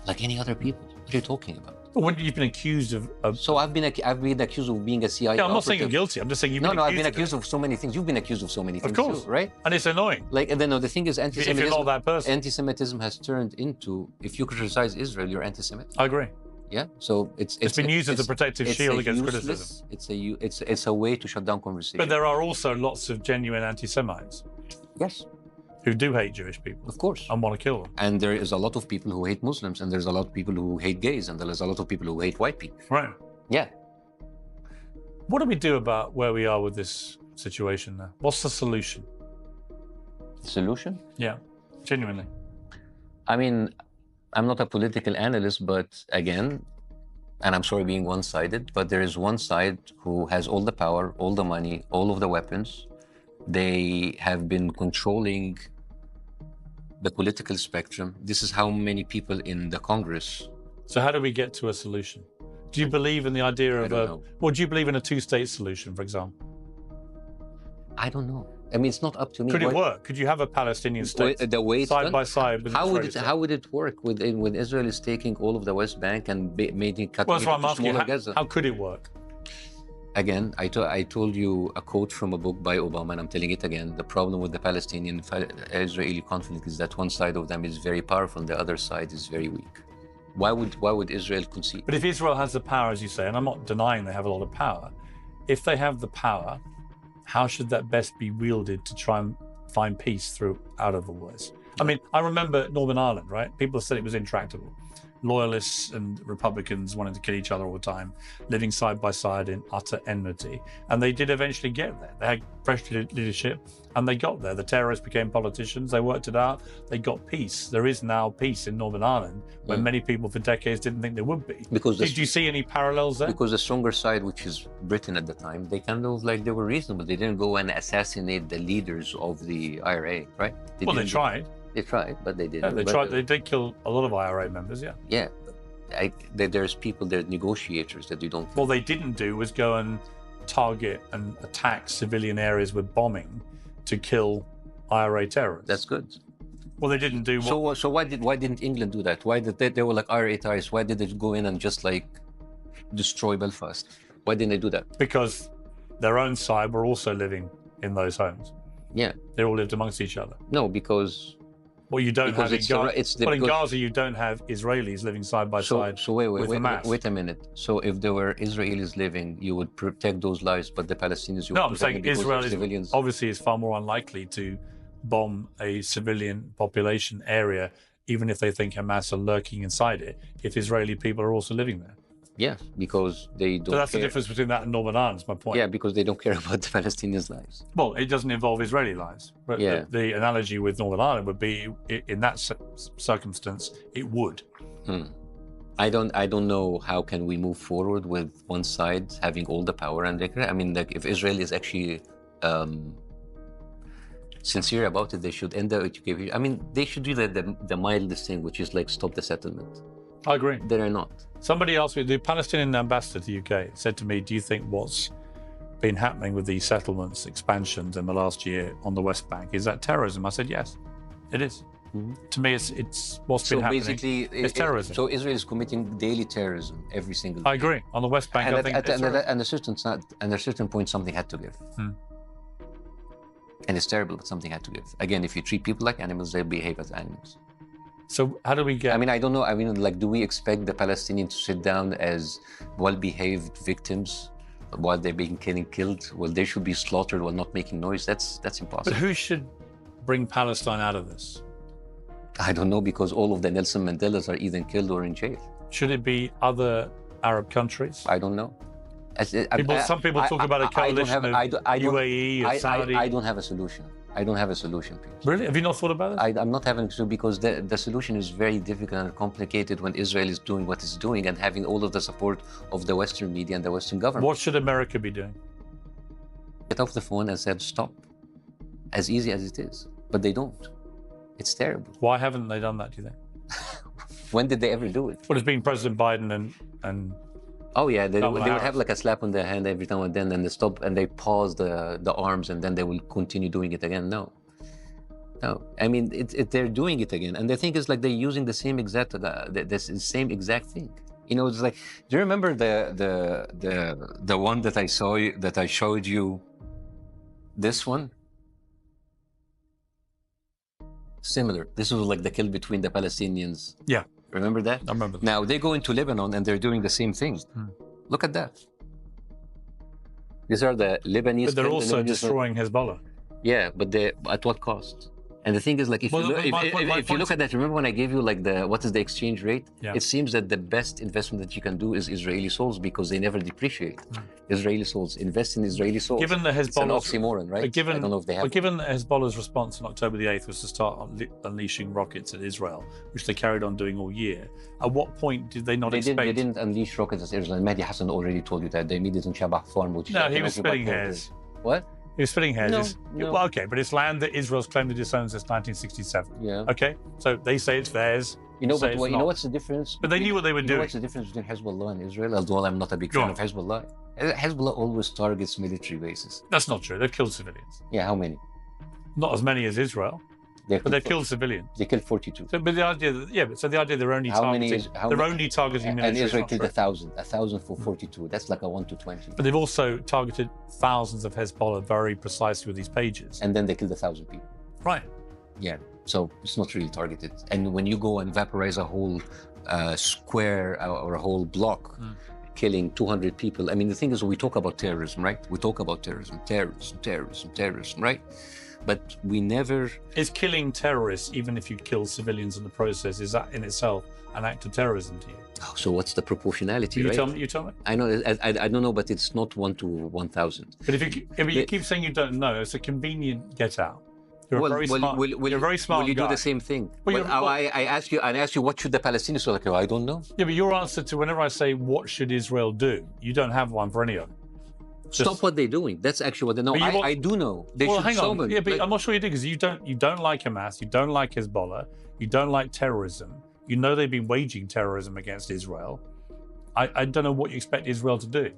Speaker 3: Like any other people. What are you talking about?
Speaker 2: Well, when you've been accused of
Speaker 3: So I've been accused of being a CIA
Speaker 2: yeah, I'm not saying
Speaker 3: operative.
Speaker 2: you're guilty. I'm just saying you've
Speaker 3: No,
Speaker 2: been
Speaker 3: no, I've
Speaker 2: accused
Speaker 3: been
Speaker 2: of
Speaker 3: accused of so many things. You've been accused of so many things,
Speaker 2: Of course.
Speaker 3: too, right?
Speaker 2: And it's annoying.
Speaker 3: Like, and then the thing is,
Speaker 2: If
Speaker 3: anti-Semitism.
Speaker 2: you're not that person.
Speaker 3: Anti-Semitism has turned into, if you criticize Israel, you're anti-Semitic.
Speaker 2: I agree.
Speaker 3: Yeah. So it's
Speaker 2: been used as a protective shield against
Speaker 3: criticism. It's a way to shut down conversation.
Speaker 2: But there are also lots of genuine anti-Semites
Speaker 3: Yes,
Speaker 2: who do hate Jewish people
Speaker 3: of course.
Speaker 2: and want to kill them.
Speaker 3: And there is a lot of people who hate Muslims, and there's a lot of people who hate gays, and there's a lot of people who hate white people.
Speaker 2: Right.
Speaker 3: Yeah.
Speaker 2: What do we do about where we are with this situation now? What's the solution?
Speaker 3: Solution?
Speaker 2: Yeah, genuinely.
Speaker 3: I mean, I'm not a political analyst, but again, and I'm sorry being one-sided, but there is one side who has all the power, all the money, all of the weapons. They have been controlling the political spectrum. This is how many people in the Congress.
Speaker 2: So how do we get to a solution? Do you believe in the idea of
Speaker 3: don't know.
Speaker 2: well, do you believe in a two-state solution, for example?
Speaker 3: I don't know. I mean, it's not up to me.
Speaker 2: Could it work? Could you have a Palestinian state
Speaker 3: The way it's
Speaker 2: side
Speaker 3: done?
Speaker 2: by side with
Speaker 3: How would
Speaker 2: Israeli state?
Speaker 3: how would it work when Israel is taking all of the West Bank and making cutting
Speaker 2: Well, that's why
Speaker 3: it
Speaker 2: I'm
Speaker 3: to
Speaker 2: asking you,
Speaker 3: smaller Gaza?
Speaker 2: how could it work?
Speaker 3: Again, I told you a quote from a book by Obama, and I'm telling it again. The problem with the Palestinian-Israeli conflict is that one side of them is very powerful and the other side is very weak. Why would Israel concede?
Speaker 2: But if Israel has the power, as you say, and I'm not denying they have a lot of power, if they have the power, how should that best be wielded to try and find peace out of all this? I mean, I remember Northern Ireland, right? People said it was intractable. Loyalists and Republicans wanting to kill each other all the time, living side by side in utter enmity. And they did eventually get there. They had fresh leadership and they got there. The terrorists became politicians. They worked it out. They got peace. There is now peace in Northern Ireland when many people for decades didn't think there would be. Did you see any parallels there?
Speaker 3: Because the stronger side, which is Britain at the time, they kind of like they were reasonable. They didn't go and assassinate the leaders of the IRA, right?
Speaker 2: They tried.
Speaker 3: They tried, but they didn't.
Speaker 2: Yeah, they tried. They did kill a lot of IRA members, yeah.
Speaker 3: Yeah. There's people, there's negotiators that you don't...
Speaker 2: What they didn't do was go and target and attack civilian areas with bombing to kill IRA terrorists.
Speaker 3: That's good.
Speaker 2: Well, they didn't do...
Speaker 3: So why didn't England do that? Why did they were like IRA terrorists? Why did they go in and just like destroy Belfast? Why didn't they do that?
Speaker 2: Because their own side were also living in those homes.
Speaker 3: Yeah.
Speaker 2: They all lived amongst each other.
Speaker 3: No, because...
Speaker 2: Well, you don't have in Gaza. In Gaza, you don't have Israelis living side by side.
Speaker 3: So wait a minute. So if there were Israelis living, you would protect those lives, but the Palestinians you would
Speaker 2: I'm saying Israel
Speaker 3: civilians.
Speaker 2: Obviously is far more unlikely to bomb a civilian population area, even if they think Hamas are lurking inside it, if Israeli people are also living there.
Speaker 3: Yeah, because they don't.
Speaker 2: So that's
Speaker 3: care.
Speaker 2: the difference between that and Northern Ireland, is my point.
Speaker 3: Yeah, because they don't care about the Palestinians' lives.
Speaker 2: Well, it doesn't involve Israeli lives. But
Speaker 3: yeah.
Speaker 2: The analogy with Northern Ireland would be, in that circumstance, it would.
Speaker 3: I don't know how can we move forward with one side having all the power and I mean, like if Israel is actually sincere about it, they should end the occupation. I mean, they should do the mildest thing, which is like stop the settlement.
Speaker 2: I agree.
Speaker 3: They are not.
Speaker 2: Somebody asked me, the Palestinian ambassador to the UK said to me, do you think what's been happening with these settlements, expansions in the last year on the West Bank, is that terrorism? I said, yes, it is. To me, it's what's been happening. So basically, it's terrorism.
Speaker 3: So Israel is committing daily terrorism every single day.
Speaker 2: I agree. On the West Bank,
Speaker 3: and
Speaker 2: I think
Speaker 3: at a certain point, something had to give. And it's terrible, but something had to give. Again, if you treat people like animals, they'll behave as animals.
Speaker 2: So how do we get...
Speaker 3: I mean, I don't know. I mean, like, do we expect the Palestinians to sit down as well-behaved victims while they're being killed? Well, they should be slaughtered while not making noise. That's impossible.
Speaker 2: But who should bring Palestine out of this?
Speaker 3: I don't know, because all of the Nelson Mandelas are either killed or in jail.
Speaker 2: Should it be other Arab countries?
Speaker 3: I don't know.
Speaker 2: Some people talk about a coalition of UAE and Saudi.
Speaker 3: I don't have a solution. I don't have a solution, Peter.
Speaker 2: Really? Have you not thought about it?
Speaker 3: I'm not having to, because the solution is very difficult and complicated when Israel is doing what it's doing and having all of the support of the Western media and the Western government.
Speaker 2: What should America be doing?
Speaker 3: Get off the phone and said stop. As easy as it is. But they don't. It's terrible.
Speaker 2: Why haven't they done that, do you think?
Speaker 3: When did they ever do it?
Speaker 2: Well, it's been President Biden and
Speaker 3: Oh yeah, they
Speaker 2: Couple
Speaker 3: would
Speaker 2: hours.
Speaker 3: have like a slap on their hand every time and then, and they stop and they pause the arms, and then they will continue doing it again. No, no. I mean, they're doing it again, and the thing is, like, they're using the same exact same exact thing. You know, it's like, do you remember the one that I showed you? This one. Similar. This was like the kill between the Palestinians.
Speaker 2: Yeah.
Speaker 3: Remember that?
Speaker 2: I remember that.
Speaker 3: Now they go into Lebanon and they're doing the same thing. Look at that. These are the Lebanese.
Speaker 2: But they're
Speaker 3: killed,
Speaker 2: also
Speaker 3: and then
Speaker 2: destroying Hezbollah.
Speaker 3: Yeah, but at what cost? And the thing is, like, if
Speaker 2: Well,
Speaker 3: you look, if you look at that, remember when I gave you like what is the exchange rate?
Speaker 2: Yeah.
Speaker 3: It seems that the best investment that you can do is Israeli souls, because they never depreciate. Israeli souls, invest in Israeli souls.
Speaker 2: Given the
Speaker 3: It's an
Speaker 2: Hezbollah's
Speaker 3: oxymoron, right?
Speaker 2: But given,
Speaker 3: I don't know if they have.
Speaker 2: but given that Hezbollah's response on October the 8th was to start unleashing rockets at Israel, which they carried on doing all year, at what point did they not expect...
Speaker 3: They didn't unleash rockets at Israel. Mahdi Hassan already told you that. They made it in Shabah farm, which
Speaker 2: No, he was splitting hairs.
Speaker 3: What?
Speaker 2: He was splitting hairs.
Speaker 3: No.
Speaker 2: Well, okay, but it's land that Israel's claimed to disown since 1967.
Speaker 3: Yeah.
Speaker 2: Okay, so they say it's theirs.
Speaker 3: You know,
Speaker 2: say
Speaker 3: but
Speaker 2: it's
Speaker 3: you know
Speaker 2: not.
Speaker 3: what's the difference?
Speaker 2: But they knew what they were
Speaker 3: You know
Speaker 2: doing.
Speaker 3: what's the difference between Hezbollah and Israel? Although I'm not a big
Speaker 2: Go
Speaker 3: fan
Speaker 2: on.
Speaker 3: of Hezbollah. Hezbollah always targets military bases.
Speaker 2: That's not true. They've killed civilians.
Speaker 3: Yeah, how many?
Speaker 2: Not as many as Israel, but they've killed civilians.
Speaker 3: They killed 42.
Speaker 2: So, but the idea that, yeah, but so the idea they're only
Speaker 3: How many
Speaker 2: targeting,
Speaker 3: is- how
Speaker 2: they're
Speaker 3: many-
Speaker 2: only targeting
Speaker 3: And
Speaker 2: military.
Speaker 3: Israel
Speaker 2: is not
Speaker 3: killed
Speaker 2: true.
Speaker 3: 1,000 for 42. That's like a 1 to 20.
Speaker 2: But they've also targeted thousands of Hezbollah very precisely with these pages.
Speaker 3: And then they killed 1,000 people.
Speaker 2: Right.
Speaker 3: Yeah, so it's not really targeted. And when you go and vaporize a whole square or a whole block, killing 200 people. I mean, the thing is, we talk about terrorism, right? We talk about terrorism, right? But we never...
Speaker 2: Is killing terrorists, even if you kill civilians in the process, is that in itself an act of terrorism to you?
Speaker 3: Oh, so what's the proportionality,
Speaker 2: You
Speaker 3: right?
Speaker 2: tell me.
Speaker 3: I know, I don't know, but it's not 1 to 1,000.
Speaker 2: But if you keep saying you don't know, it's a convenient get out. You're a very smart. You're a very smart
Speaker 3: will you
Speaker 2: guy.
Speaker 3: do the same thing?
Speaker 2: Well,
Speaker 3: I ask you, what should the Palestinians do? Like, I don't know.
Speaker 2: Yeah, but your answer to whenever I say, what should Israel do? You don't have one for any of them.
Speaker 3: Stop what they're doing. That's actually what they know.
Speaker 2: But
Speaker 3: I do know. They
Speaker 2: well,
Speaker 3: should
Speaker 2: hang on.
Speaker 3: summon.
Speaker 2: Yeah, but
Speaker 3: Like,
Speaker 2: I'm not sure you do, because you don't like Hamas, you don't like Hezbollah, you don't like terrorism. You know they've been waging terrorism against Israel. I don't know what you expect Israel to do.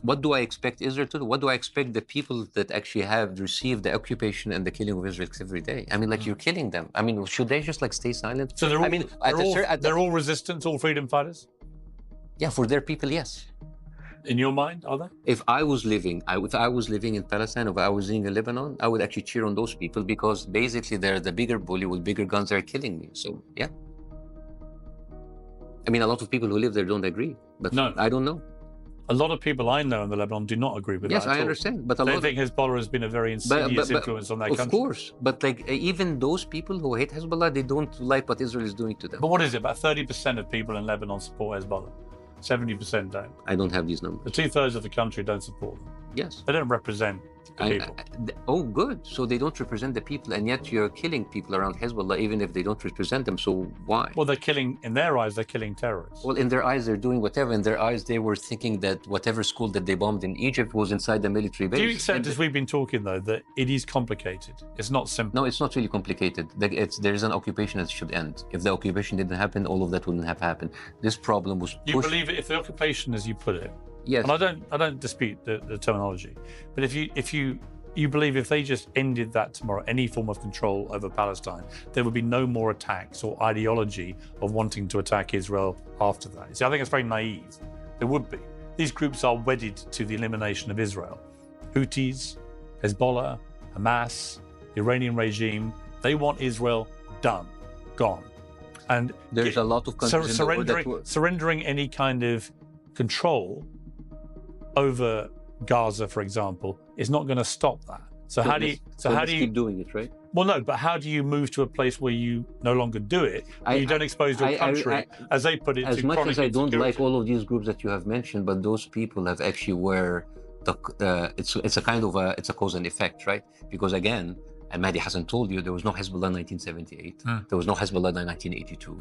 Speaker 3: what do I expect Israel to do? What do I expect the people that actually have received the occupation and the killing of Israel every day? I mean, like, you're killing them. I mean, should they just like stay silent?
Speaker 2: So they're all,
Speaker 3: I mean,
Speaker 2: they're all resistance, all freedom fighters?
Speaker 3: yeah, for their people, yes.
Speaker 2: In your mind, are they?
Speaker 3: If I was living in Palestine, if I was living in Lebanon, I would actually cheer on those people, because basically they're the bigger bully with bigger guns that are killing me. So yeah. I mean, a lot of people who live there don't agree, but
Speaker 2: No.
Speaker 3: I don't know.
Speaker 2: A lot of people I know in the Lebanon do not agree with
Speaker 3: Yes,
Speaker 2: that at
Speaker 3: I
Speaker 2: all.
Speaker 3: understand, but a
Speaker 2: They
Speaker 3: lot
Speaker 2: think Hezbollah has been a very insidious influence on their
Speaker 3: of
Speaker 2: country.
Speaker 3: course, but like even those people who hate Hezbollah, they don't like what Israel is doing to them.
Speaker 2: But what is it? About 30% of people in Lebanon support Hezbollah. 70% don't.
Speaker 3: I don't have these numbers.
Speaker 2: The 2/3 of the country don't support them.
Speaker 3: Yes.
Speaker 2: They don't represent the people.
Speaker 3: Oh, good. So they don't represent the people, and yet you're killing people around Hezbollah, even if they don't represent them. So why?
Speaker 2: Well, they're killing, in their eyes, they're killing terrorists.
Speaker 3: Well, in their eyes, they're doing whatever. In their eyes, they were thinking that whatever school that they bombed in Egypt was inside the military base.
Speaker 2: Do you accept, as we've been talking, though, that it is complicated? It's not simple.
Speaker 3: No, it's not really complicated. There is an occupation that should end. If the occupation didn't happen, all of that wouldn't have happened. This problem was pushed.
Speaker 2: You believe it, if the occupation, as you put it,
Speaker 3: Yes.
Speaker 2: and I don't dispute the terminology, but if you believe if they just ended that tomorrow, any form of control over Palestine, there would be no more attacks or ideology of wanting to attack Israel after that. See, I think it's very naive. There would be. These groups are wedded to the elimination of Israel. Houthis, Hezbollah, Hamas, the Iranian regime, they want Israel done, gone. And
Speaker 3: There's a lot of countries in the world that
Speaker 2: surrendering any kind of control over Gaza, for example, is not going to stop that. So how do you
Speaker 3: keep doing it, right?
Speaker 2: Well, no, but how do you move to a place where you no longer do it, and you don't expose your country, as they put it,
Speaker 3: as
Speaker 2: to
Speaker 3: much
Speaker 2: chronic
Speaker 3: as I don't
Speaker 2: insecurity?
Speaker 3: like all of these groups that you have mentioned, but those people have actually where it's a kind of it's a cause and effect, right? Because again, and Mahdi Hassan told you, there was no Hezbollah in 1978, there was no Hezbollah in 1982,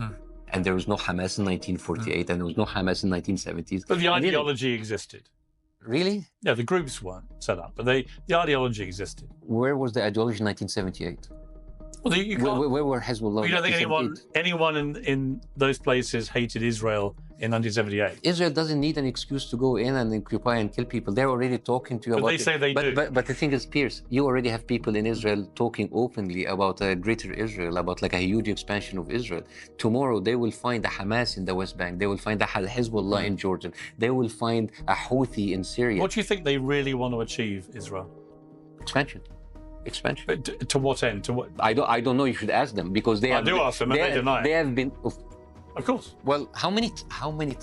Speaker 3: and there was no Hamas in 1948, and there was no Hamas in 1970s.
Speaker 2: But the ideology existed.
Speaker 3: Really?
Speaker 2: Yeah, the groups weren't set up, but the ideology existed.
Speaker 3: Where was the ideology in 1978?
Speaker 2: Well, you can't,
Speaker 3: Where were Hezbollah?
Speaker 2: you don't think anyone in those places hated Israel in 1978?
Speaker 3: Israel doesn't need an excuse to go in and occupy and kill people. They're already talking to you about
Speaker 2: they say they do.
Speaker 3: But the thing is, Pierce, you already have people in Israel talking openly about a greater Israel, about like a huge expansion of Israel. Tomorrow, they will find a Hamas in the West Bank. They will find a Hezbollah in Jordan. They will find a Houthi in Syria.
Speaker 2: What do you think they really want to achieve, Israel?
Speaker 3: Expansion.
Speaker 2: But to what end? To what?
Speaker 3: I don't know. You should ask them because they.
Speaker 2: I do ask them, and they deny it.
Speaker 3: They have been.
Speaker 2: Of course.
Speaker 3: Well, how many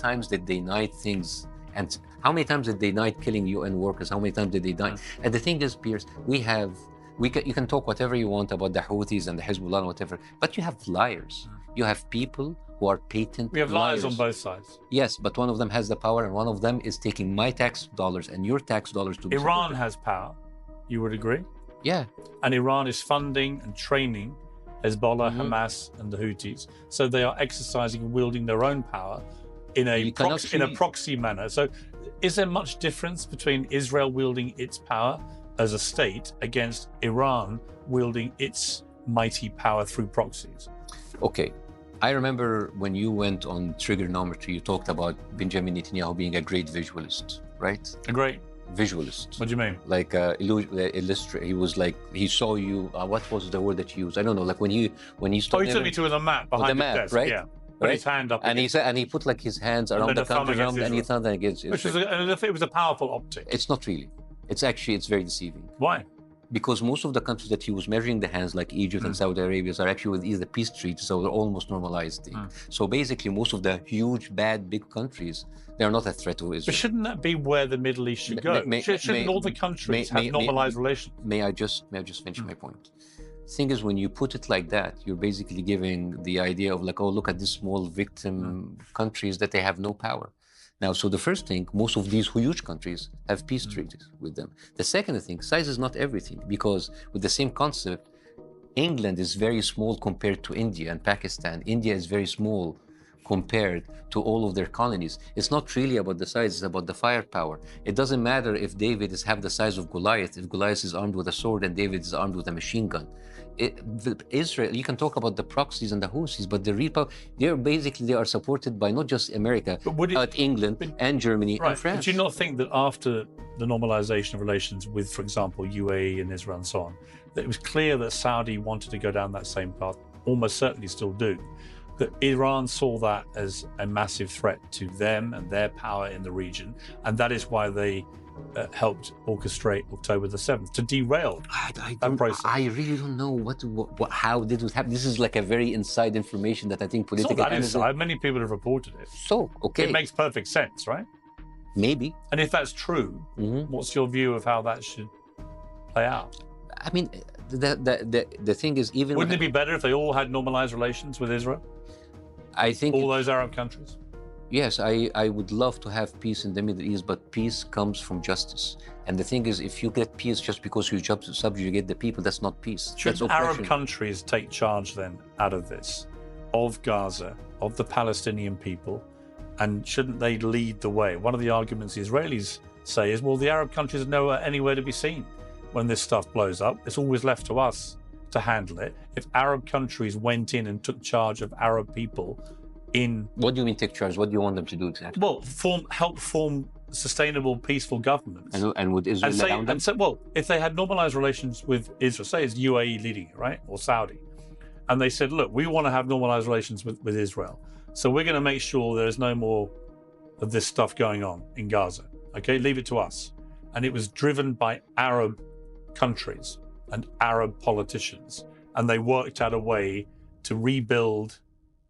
Speaker 3: times did they deny things, and how many times did they deny killing UN workers? How many times did they deny? And the thing is, Pierce, you can talk whatever you want about the Houthis and the Hezbollah and whatever, but you have liars. You have people who are patent.
Speaker 2: We have liars on both sides.
Speaker 3: Yes, but one of them has the power, and one of them is taking my tax dollars and your tax dollars to.
Speaker 2: Iran has power. You would agree?
Speaker 3: Yeah.
Speaker 2: And Iran is funding and training Hezbollah, Hamas, and the Houthis. So they are exercising and wielding their own power in a proxy manner. So is there much difference between Israel wielding its power as a state against Iran wielding its mighty power through proxies?
Speaker 3: Okay. I remember when you went on Trigonometry, you talked about Benjamin Netanyahu being a great visualist, right?
Speaker 2: A great
Speaker 3: visualist.
Speaker 2: What do you mean?
Speaker 3: Like illustrator. He was like, he saw you. What was the word that you used? I don't know. Like when he
Speaker 2: stopped. Oh, he took me to the map behind the desk,
Speaker 3: right?
Speaker 2: Yeah. Put his hand up.
Speaker 3: And he put like his hands around the country, and he thought that against it.
Speaker 2: Which was it was a powerful optic.
Speaker 3: It's not really. It's very deceiving.
Speaker 2: Why?
Speaker 3: Because most of the countries that he was measuring the hands, like Egypt and Saudi Arabia, are actually with either peace treaties, so they're almost normalized. So basically, most of the huge, bad, big countries, they are not a threat to Israel.
Speaker 2: But shouldn't that be where the Middle East should go? Shouldn't all the countries have normalized relations?
Speaker 3: May I just finish my point? Thing is, when you put it like that, you're basically giving the idea of like, oh, look at these small victim countries that they have no power. Now, so the first thing, most of these huge countries have peace treaties with them. The second thing, size is not everything, because with the same concept, England is very small compared to India and Pakistan. India is very small compared to all of their colonies. It's not really about the size, it's about the firepower. It doesn't matter if David is half the size of Goliath, if Goliath is armed with a sword and David is armed with a machine gun. Israel, you can talk about the proxies and the Houthis, but the real power, they are supported by not just America, but England and Germany and France.
Speaker 2: But do you not think that after the normalization of relations with, for example, UAE and Israel and so on, that it was clear that Saudi wanted to go down that same path, almost certainly still do, that Iran saw that as a massive threat to them and their power in the region, and that is why they helped orchestrate October the 7th to derail that process.
Speaker 3: I really don't know how this would happen. This is like a very inside information that I think political
Speaker 2: analysts. Many people have reported it.
Speaker 3: So, okay.
Speaker 2: It makes perfect sense, right?
Speaker 3: Maybe.
Speaker 2: And if that's true, what's your view of how that should play out?
Speaker 3: I mean, the thing is, even
Speaker 2: wouldn't it be better if they all had normalized relations with Israel?
Speaker 3: I think
Speaker 2: all those Arab countries.
Speaker 3: Yes, I would love to have peace in the Middle East, but peace comes from justice. And the thing is, if you get peace just because you subjugate the people, that's not peace.
Speaker 2: Should Arab countries take charge then out of this, of Gaza, of the Palestinian people, and shouldn't they lead the way? One of the arguments the Israelis say is, well, the Arab countries are nowhere anywhere to be seen when this stuff blows up. It's always left to us to handle it. If Arab countries went in and took charge of Arab people in...
Speaker 3: What do you mean take charge? What do you want them to do exactly?
Speaker 2: Well, help form sustainable, peaceful governments.
Speaker 3: And would Israel allow them?
Speaker 2: Well, if they had normalized relations with Israel, say it's UAE leading it, right? Or Saudi. And they said, look, we want to have normalized relations with Israel. So we're going to make sure there's no more of this stuff going on in Gaza. Okay, leave it to us. And it was driven by Arab countries and Arab politicians. And they worked out a way to rebuild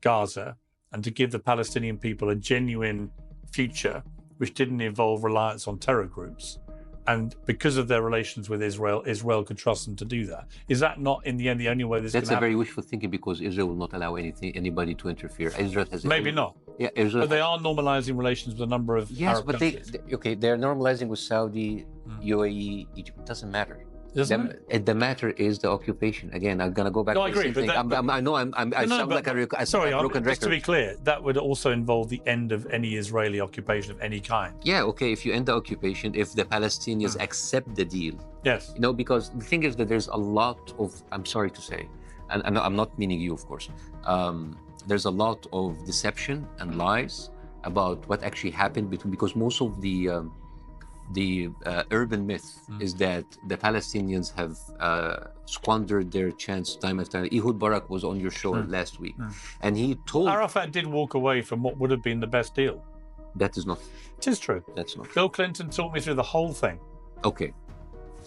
Speaker 2: Gaza and to give the Palestinian people a genuine future, which didn't involve reliance on terror groups. And because of their relations with Israel, Israel could trust them to do that. Is that not, in the end, the only way this can happen?
Speaker 3: That's a very wishful thinking, because Israel will not allow anybody to interfere. Israel has...
Speaker 2: Maybe not.
Speaker 3: Yeah, Israel...
Speaker 2: But they are normalizing relations with a number of Arab countries.
Speaker 3: They're normalizing with Saudi, UAE, Egypt. It doesn't matter. The matter is the occupation. Again, I'm going to go back to the same thing. I sound like a broken record.
Speaker 2: Just to be clear, that would also involve the end of any Israeli occupation of any kind.
Speaker 3: Yeah, okay, if you end the occupation, if the Palestinians accept the deal.
Speaker 2: Yes.
Speaker 3: Because the thing is that there's a lot of, I'm sorry to say, and I'm not meaning you, of course. There's a lot of deception and lies about what actually happened between, because most of the urban myth is that the Palestinians have squandered their chance time after time. Ehud Barak was on your show last week, and he told
Speaker 2: Arafat did walk away from what would have been the best deal.
Speaker 3: that is not.
Speaker 2: It is true.
Speaker 3: That's not.
Speaker 2: Bill Clinton talked me through the whole thing.
Speaker 3: Okay,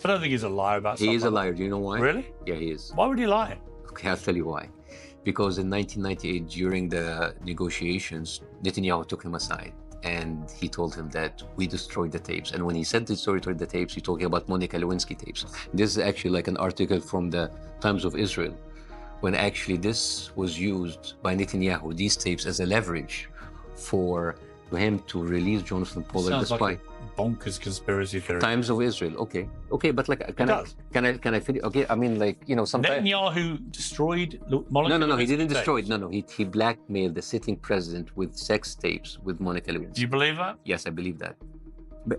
Speaker 2: I don't think he's a liar about
Speaker 3: he
Speaker 2: stuff
Speaker 3: is a
Speaker 2: like
Speaker 3: liar. Do you know why?
Speaker 2: that. Really?
Speaker 3: Yeah, he is.
Speaker 2: Why would he lie?
Speaker 3: Okay, I'll tell you why. Because in 1998, during the negotiations, Netanyahu took him aside and he told him that we destroyed the tapes. And when he said destroyed the tapes, he's talking about Monica Lewinsky tapes. This is actually like an article from the Times of Israel, when actually this was used by Netanyahu, these tapes, as a leverage for him to release Jonathan Pollard, the
Speaker 2: Sounds
Speaker 3: spy.
Speaker 2: like a bonkers conspiracy theory.
Speaker 3: Times of Israel. Okay, but like, can I finish? Okay, I mean, like, you know, sometimes.
Speaker 2: Netanyahu destroyed Monica
Speaker 3: No, he
Speaker 2: Lewinsky
Speaker 3: didn't destroy it.
Speaker 2: tapes.
Speaker 3: No, he blackmailed the sitting president with sex tapes with Monica Lewinsky.
Speaker 2: Do you believe that?
Speaker 3: Yes, I believe that.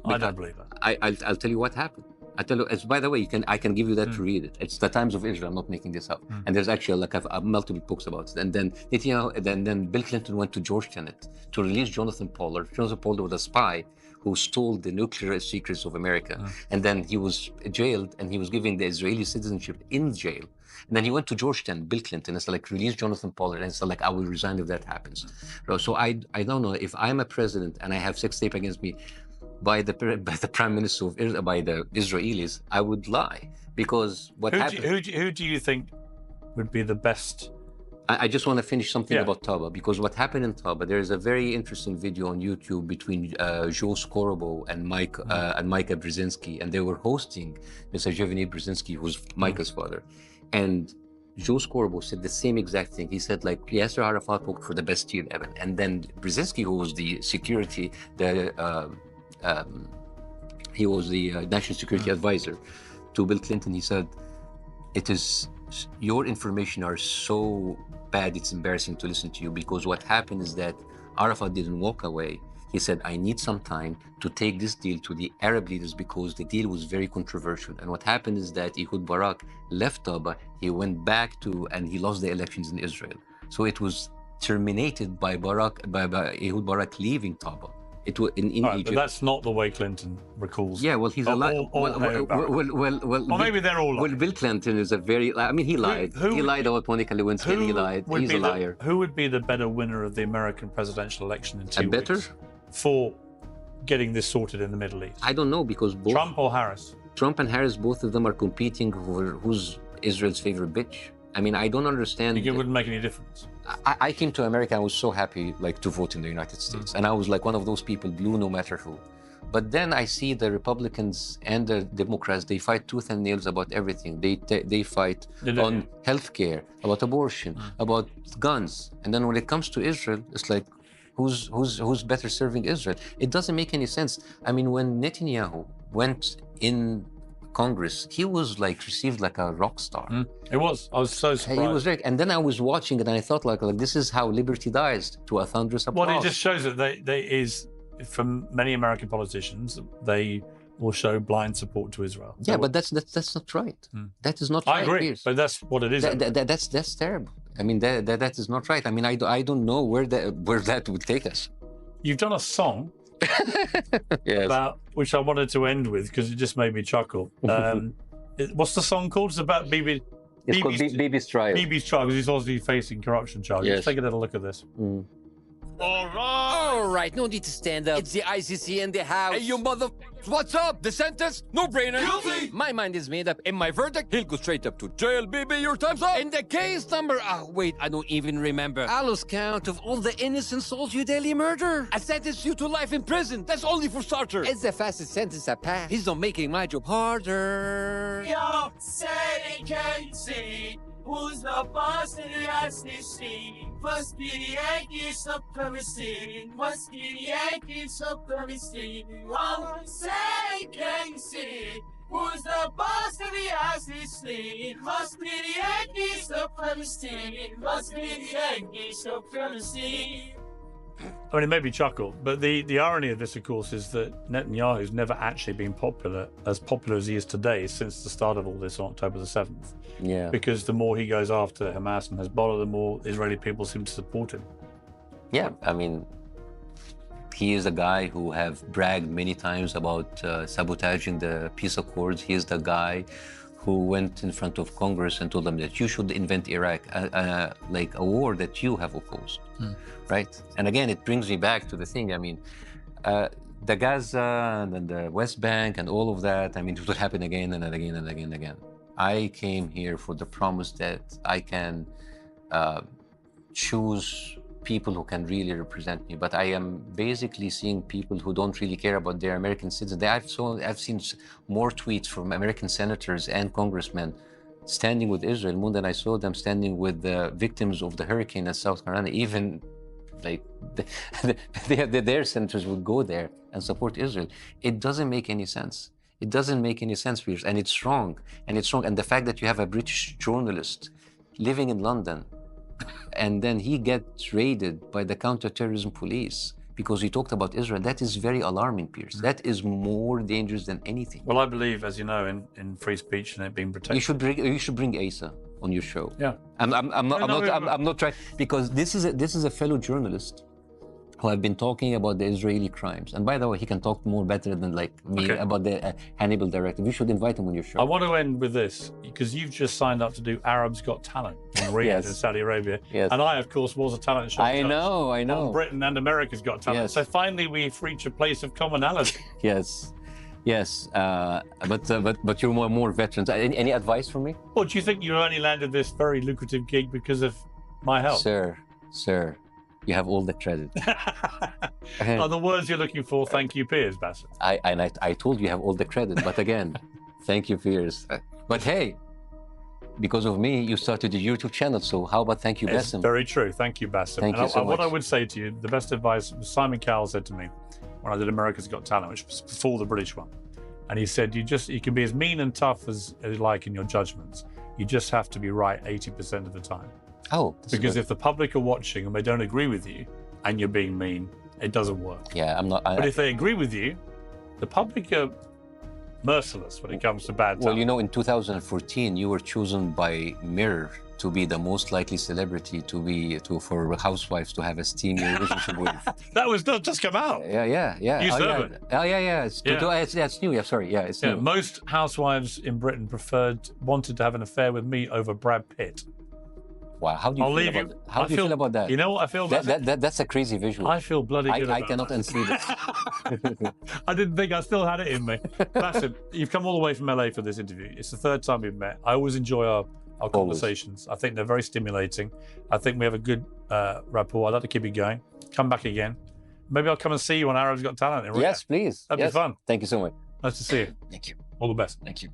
Speaker 2: I don't believe that.
Speaker 3: I'll tell you what happened. I tell you. It's, by the way, I can give you that to read it. It's the Times of Israel. I'm not making this up. And there's actually like multiple books about it. And then Netanyahu, then Bill Clinton went to Georgetown to release Jonathan Pollard. Jonathan Pollard was a spy who stole the nuclear secrets of America. And then he was jailed and he was giving the Israeli citizenship in jail. And then he went to Georgetown, Bill Clinton, and said, like, release Jonathan Pollard. And said, like, I will resign if that happens. So I don't know, if I'm a president and I have sex tape against me by the prime minister by the Israelis, I would lie, because what happened.
Speaker 2: Who do you think would be the best?
Speaker 3: I just want to finish something about Taba, because what happened in Taba, there is a very interesting video on YouTube between Joe Scorobo and Micah Brzezinski, and they were hosting Mr. Yevgeny Brzezinski, who's Micah's father. And Joe Scorobo said the same exact thing. He said, like, Yasser Arafat worked for the best deal ever. And then Brzezinski, who was the security, he was the national security advisor to Bill Clinton, he said, your information are so bad, it's embarrassing to listen to you, because what happened is that Arafat didn't walk away. He said, I need some time to take this deal to the Arab leaders because the deal was very controversial. And what happened is that Ehud Barak left Taba, he went back and he lost the elections in Israel. So it was terminated by Ehud Barak leaving Taba. It was in Egypt.
Speaker 2: But that's not the way Clinton recalls.
Speaker 3: Yeah, well, he's a liar.
Speaker 2: Well, maybe they're all lying.
Speaker 3: Well, Bill Clinton is a very. I mean, he lied. He lied about Monica Lewinsky. And he lied. He's a liar.
Speaker 2: Who would be the better winner of the American presidential election in 2
Speaker 3: better?
Speaker 2: weeks for getting this sorted in the Middle East?
Speaker 3: I don't know, because both
Speaker 2: Trump or Harris?
Speaker 3: Trump and Harris, both of them are competing for who's Israel's favorite bitch. I mean, I don't understand.
Speaker 2: It wouldn't make any difference.
Speaker 3: I came to America. I was so happy, like, to vote in the United States, and I was like one of those people, blue no matter who. But then I see the Republicans and the Democrats. They fight tooth and nails about everything. They fight on healthcare, about abortion, about guns, and then when it comes to Israel, it's like, who's better serving Israel? It doesn't make any sense. I mean, when Netanyahu went in Congress, he was like received like a rock star.
Speaker 2: It was. I was so surprised.
Speaker 3: He was right. And then I was watching it and I thought, like this is how liberty dies, to a thunderous applause.
Speaker 2: Well, it just shows that they is, for many American politicians, they will show blind support to Israel.
Speaker 3: Yeah, but that's not right. That is not right.
Speaker 2: I agree,
Speaker 3: Piers.
Speaker 2: but that's what it is.
Speaker 3: That's terrible. I mean, that is not right. I mean, I don't know where that would take us.
Speaker 2: You've done a song
Speaker 3: yes.
Speaker 2: about which I wanted to end with because it just made me chuckle. What's the song called? It's about Bibi.
Speaker 3: It's called Bibi's trial.
Speaker 2: Bibi's trial, because he's obviously facing corruption charges.
Speaker 3: Yes.
Speaker 2: Let's take a little look at this.
Speaker 4: All right, no need to stand up. It's the ICC in the house. Hey, you mother... What's up? The sentence? No brainer. Guilty! My mind is made up. And my verdict? He'll go straight up to jail, baby. Your time's up. And the case number... wait, I don't even remember. I lost count of all the innocent souls you daily murder. I sentence you to life in prison. That's only for starter. It's the fastest sentence I passed. He's not making my job harder.
Speaker 5: Yo, say can see who's the boss in the ICC? Must be the Yankee supremacy. Must be the Yankee supremacy. Oh, say can see who's the boss in the ICC? Must be the Yankee supremacy. Must be the Yankee supremacy.
Speaker 2: I mean, it made me chuckle, but the irony of this, of course, is that Netanyahu's never actually been popular as he is today since the start of all this on October the 7th.
Speaker 3: Yeah.
Speaker 2: Because the more he goes after Hamas and Hezbollah, the more Israeli people seem to support him.
Speaker 3: Yeah, I mean, he is a guy who have bragged many times about sabotaging the peace accords. He is the guy who went in front of Congress and told them that you should invent Iraq, like a war that you have opposed, right? And again, it brings me back to the thing. I mean, the Gaza and the West Bank and all of that, I mean, it will happen again and again and again and again. I came here for the promise that I can choose people who can really represent me, but I am basically seeing people who don't really care about their American citizens. I've seen more tweets from American senators and congressmen standing with Israel more than I saw them standing with the victims of the hurricane in South Carolina. Even like their senators would go there and support Israel. It doesn't make any sense. It doesn't make any sense, Piers, and it's wrong. And it's wrong. And the fact that you have a British journalist living in London, and then he gets raided by the counterterrorism police because he talked about Israel. That is very alarming, Piers. That is more dangerous than anything.
Speaker 2: Well, I believe, as you know, in free speech and it being protected.
Speaker 3: You should bring Asa on your show.
Speaker 2: Yeah.
Speaker 3: I'm not trying, because this is a fellow journalist who have been talking about the Israeli crimes. And by the way, he can talk more better than like me about the Hannibal directive. You should invite him on your show.
Speaker 2: I want to end with this, because you've just signed up to do Arabs Got Talent in Riyadh in Saudi Arabia.
Speaker 3: Yes.
Speaker 2: And I, of course, was a talent show.
Speaker 3: I know.
Speaker 2: On Britain and America's Got Talent.
Speaker 3: Yes.
Speaker 2: So finally we've reached a place of commonality.
Speaker 3: Yes. But you're more veterans. Any advice for me?
Speaker 2: Well, do you think you only landed this very lucrative gig because of my help?
Speaker 3: Sir, you have all the credit.
Speaker 2: Are the words you're looking for? Thank you, Piers, Bassem.
Speaker 3: I told you have all the credit, but again, thank you, Piers. But hey, because of me, you started a YouTube channel. So how about thank you, Bassem?
Speaker 2: It's very true. Thank you, Bassem.
Speaker 3: Thank you so much.
Speaker 2: What I would say to you, the best advice Simon Cowell said to me when I did America's Got Talent, which was before the British one. And he said, you can be as mean and tough as you like in your judgments. You just have to be right 80% of the time.
Speaker 3: Oh,
Speaker 2: because if the public are watching and they don't agree with you and you're being mean, it doesn't work.
Speaker 3: Yeah, I'm not.
Speaker 2: But if they agree with you, the public are merciless when it comes to bad talent.
Speaker 3: Well, you know, in 2014, you were chosen by Mirror to be the most likely celebrity for housewives to have a steamy relationship with.
Speaker 2: That was not just come out.
Speaker 3: Yeah.
Speaker 2: You serve it.
Speaker 3: Oh, yeah. It's new. Yeah, sorry. Yeah, it's new.
Speaker 2: Most housewives in Britain wanted to have an affair with me over Brad Pitt.
Speaker 3: Wow, how do you feel about that?
Speaker 2: You know what I feel about that?
Speaker 3: That's a crazy visual.
Speaker 2: I feel bloody good about
Speaker 3: I cannot unsee this.
Speaker 2: I didn't think I still had it in me. Bassem, you've come all the way from LA for this interview. It's the third time we've met. I always enjoy our conversations. I think they're very stimulating. I think we have a good rapport. I'd like to keep it going. Come back again. Maybe I'll come and see you on Arabs Got Talent in Riyadh.
Speaker 3: Yes, please.
Speaker 2: That'd be fun.
Speaker 3: Thank you so much.
Speaker 2: Nice to see you.
Speaker 3: Thank you.
Speaker 2: All the best.
Speaker 3: Thank you.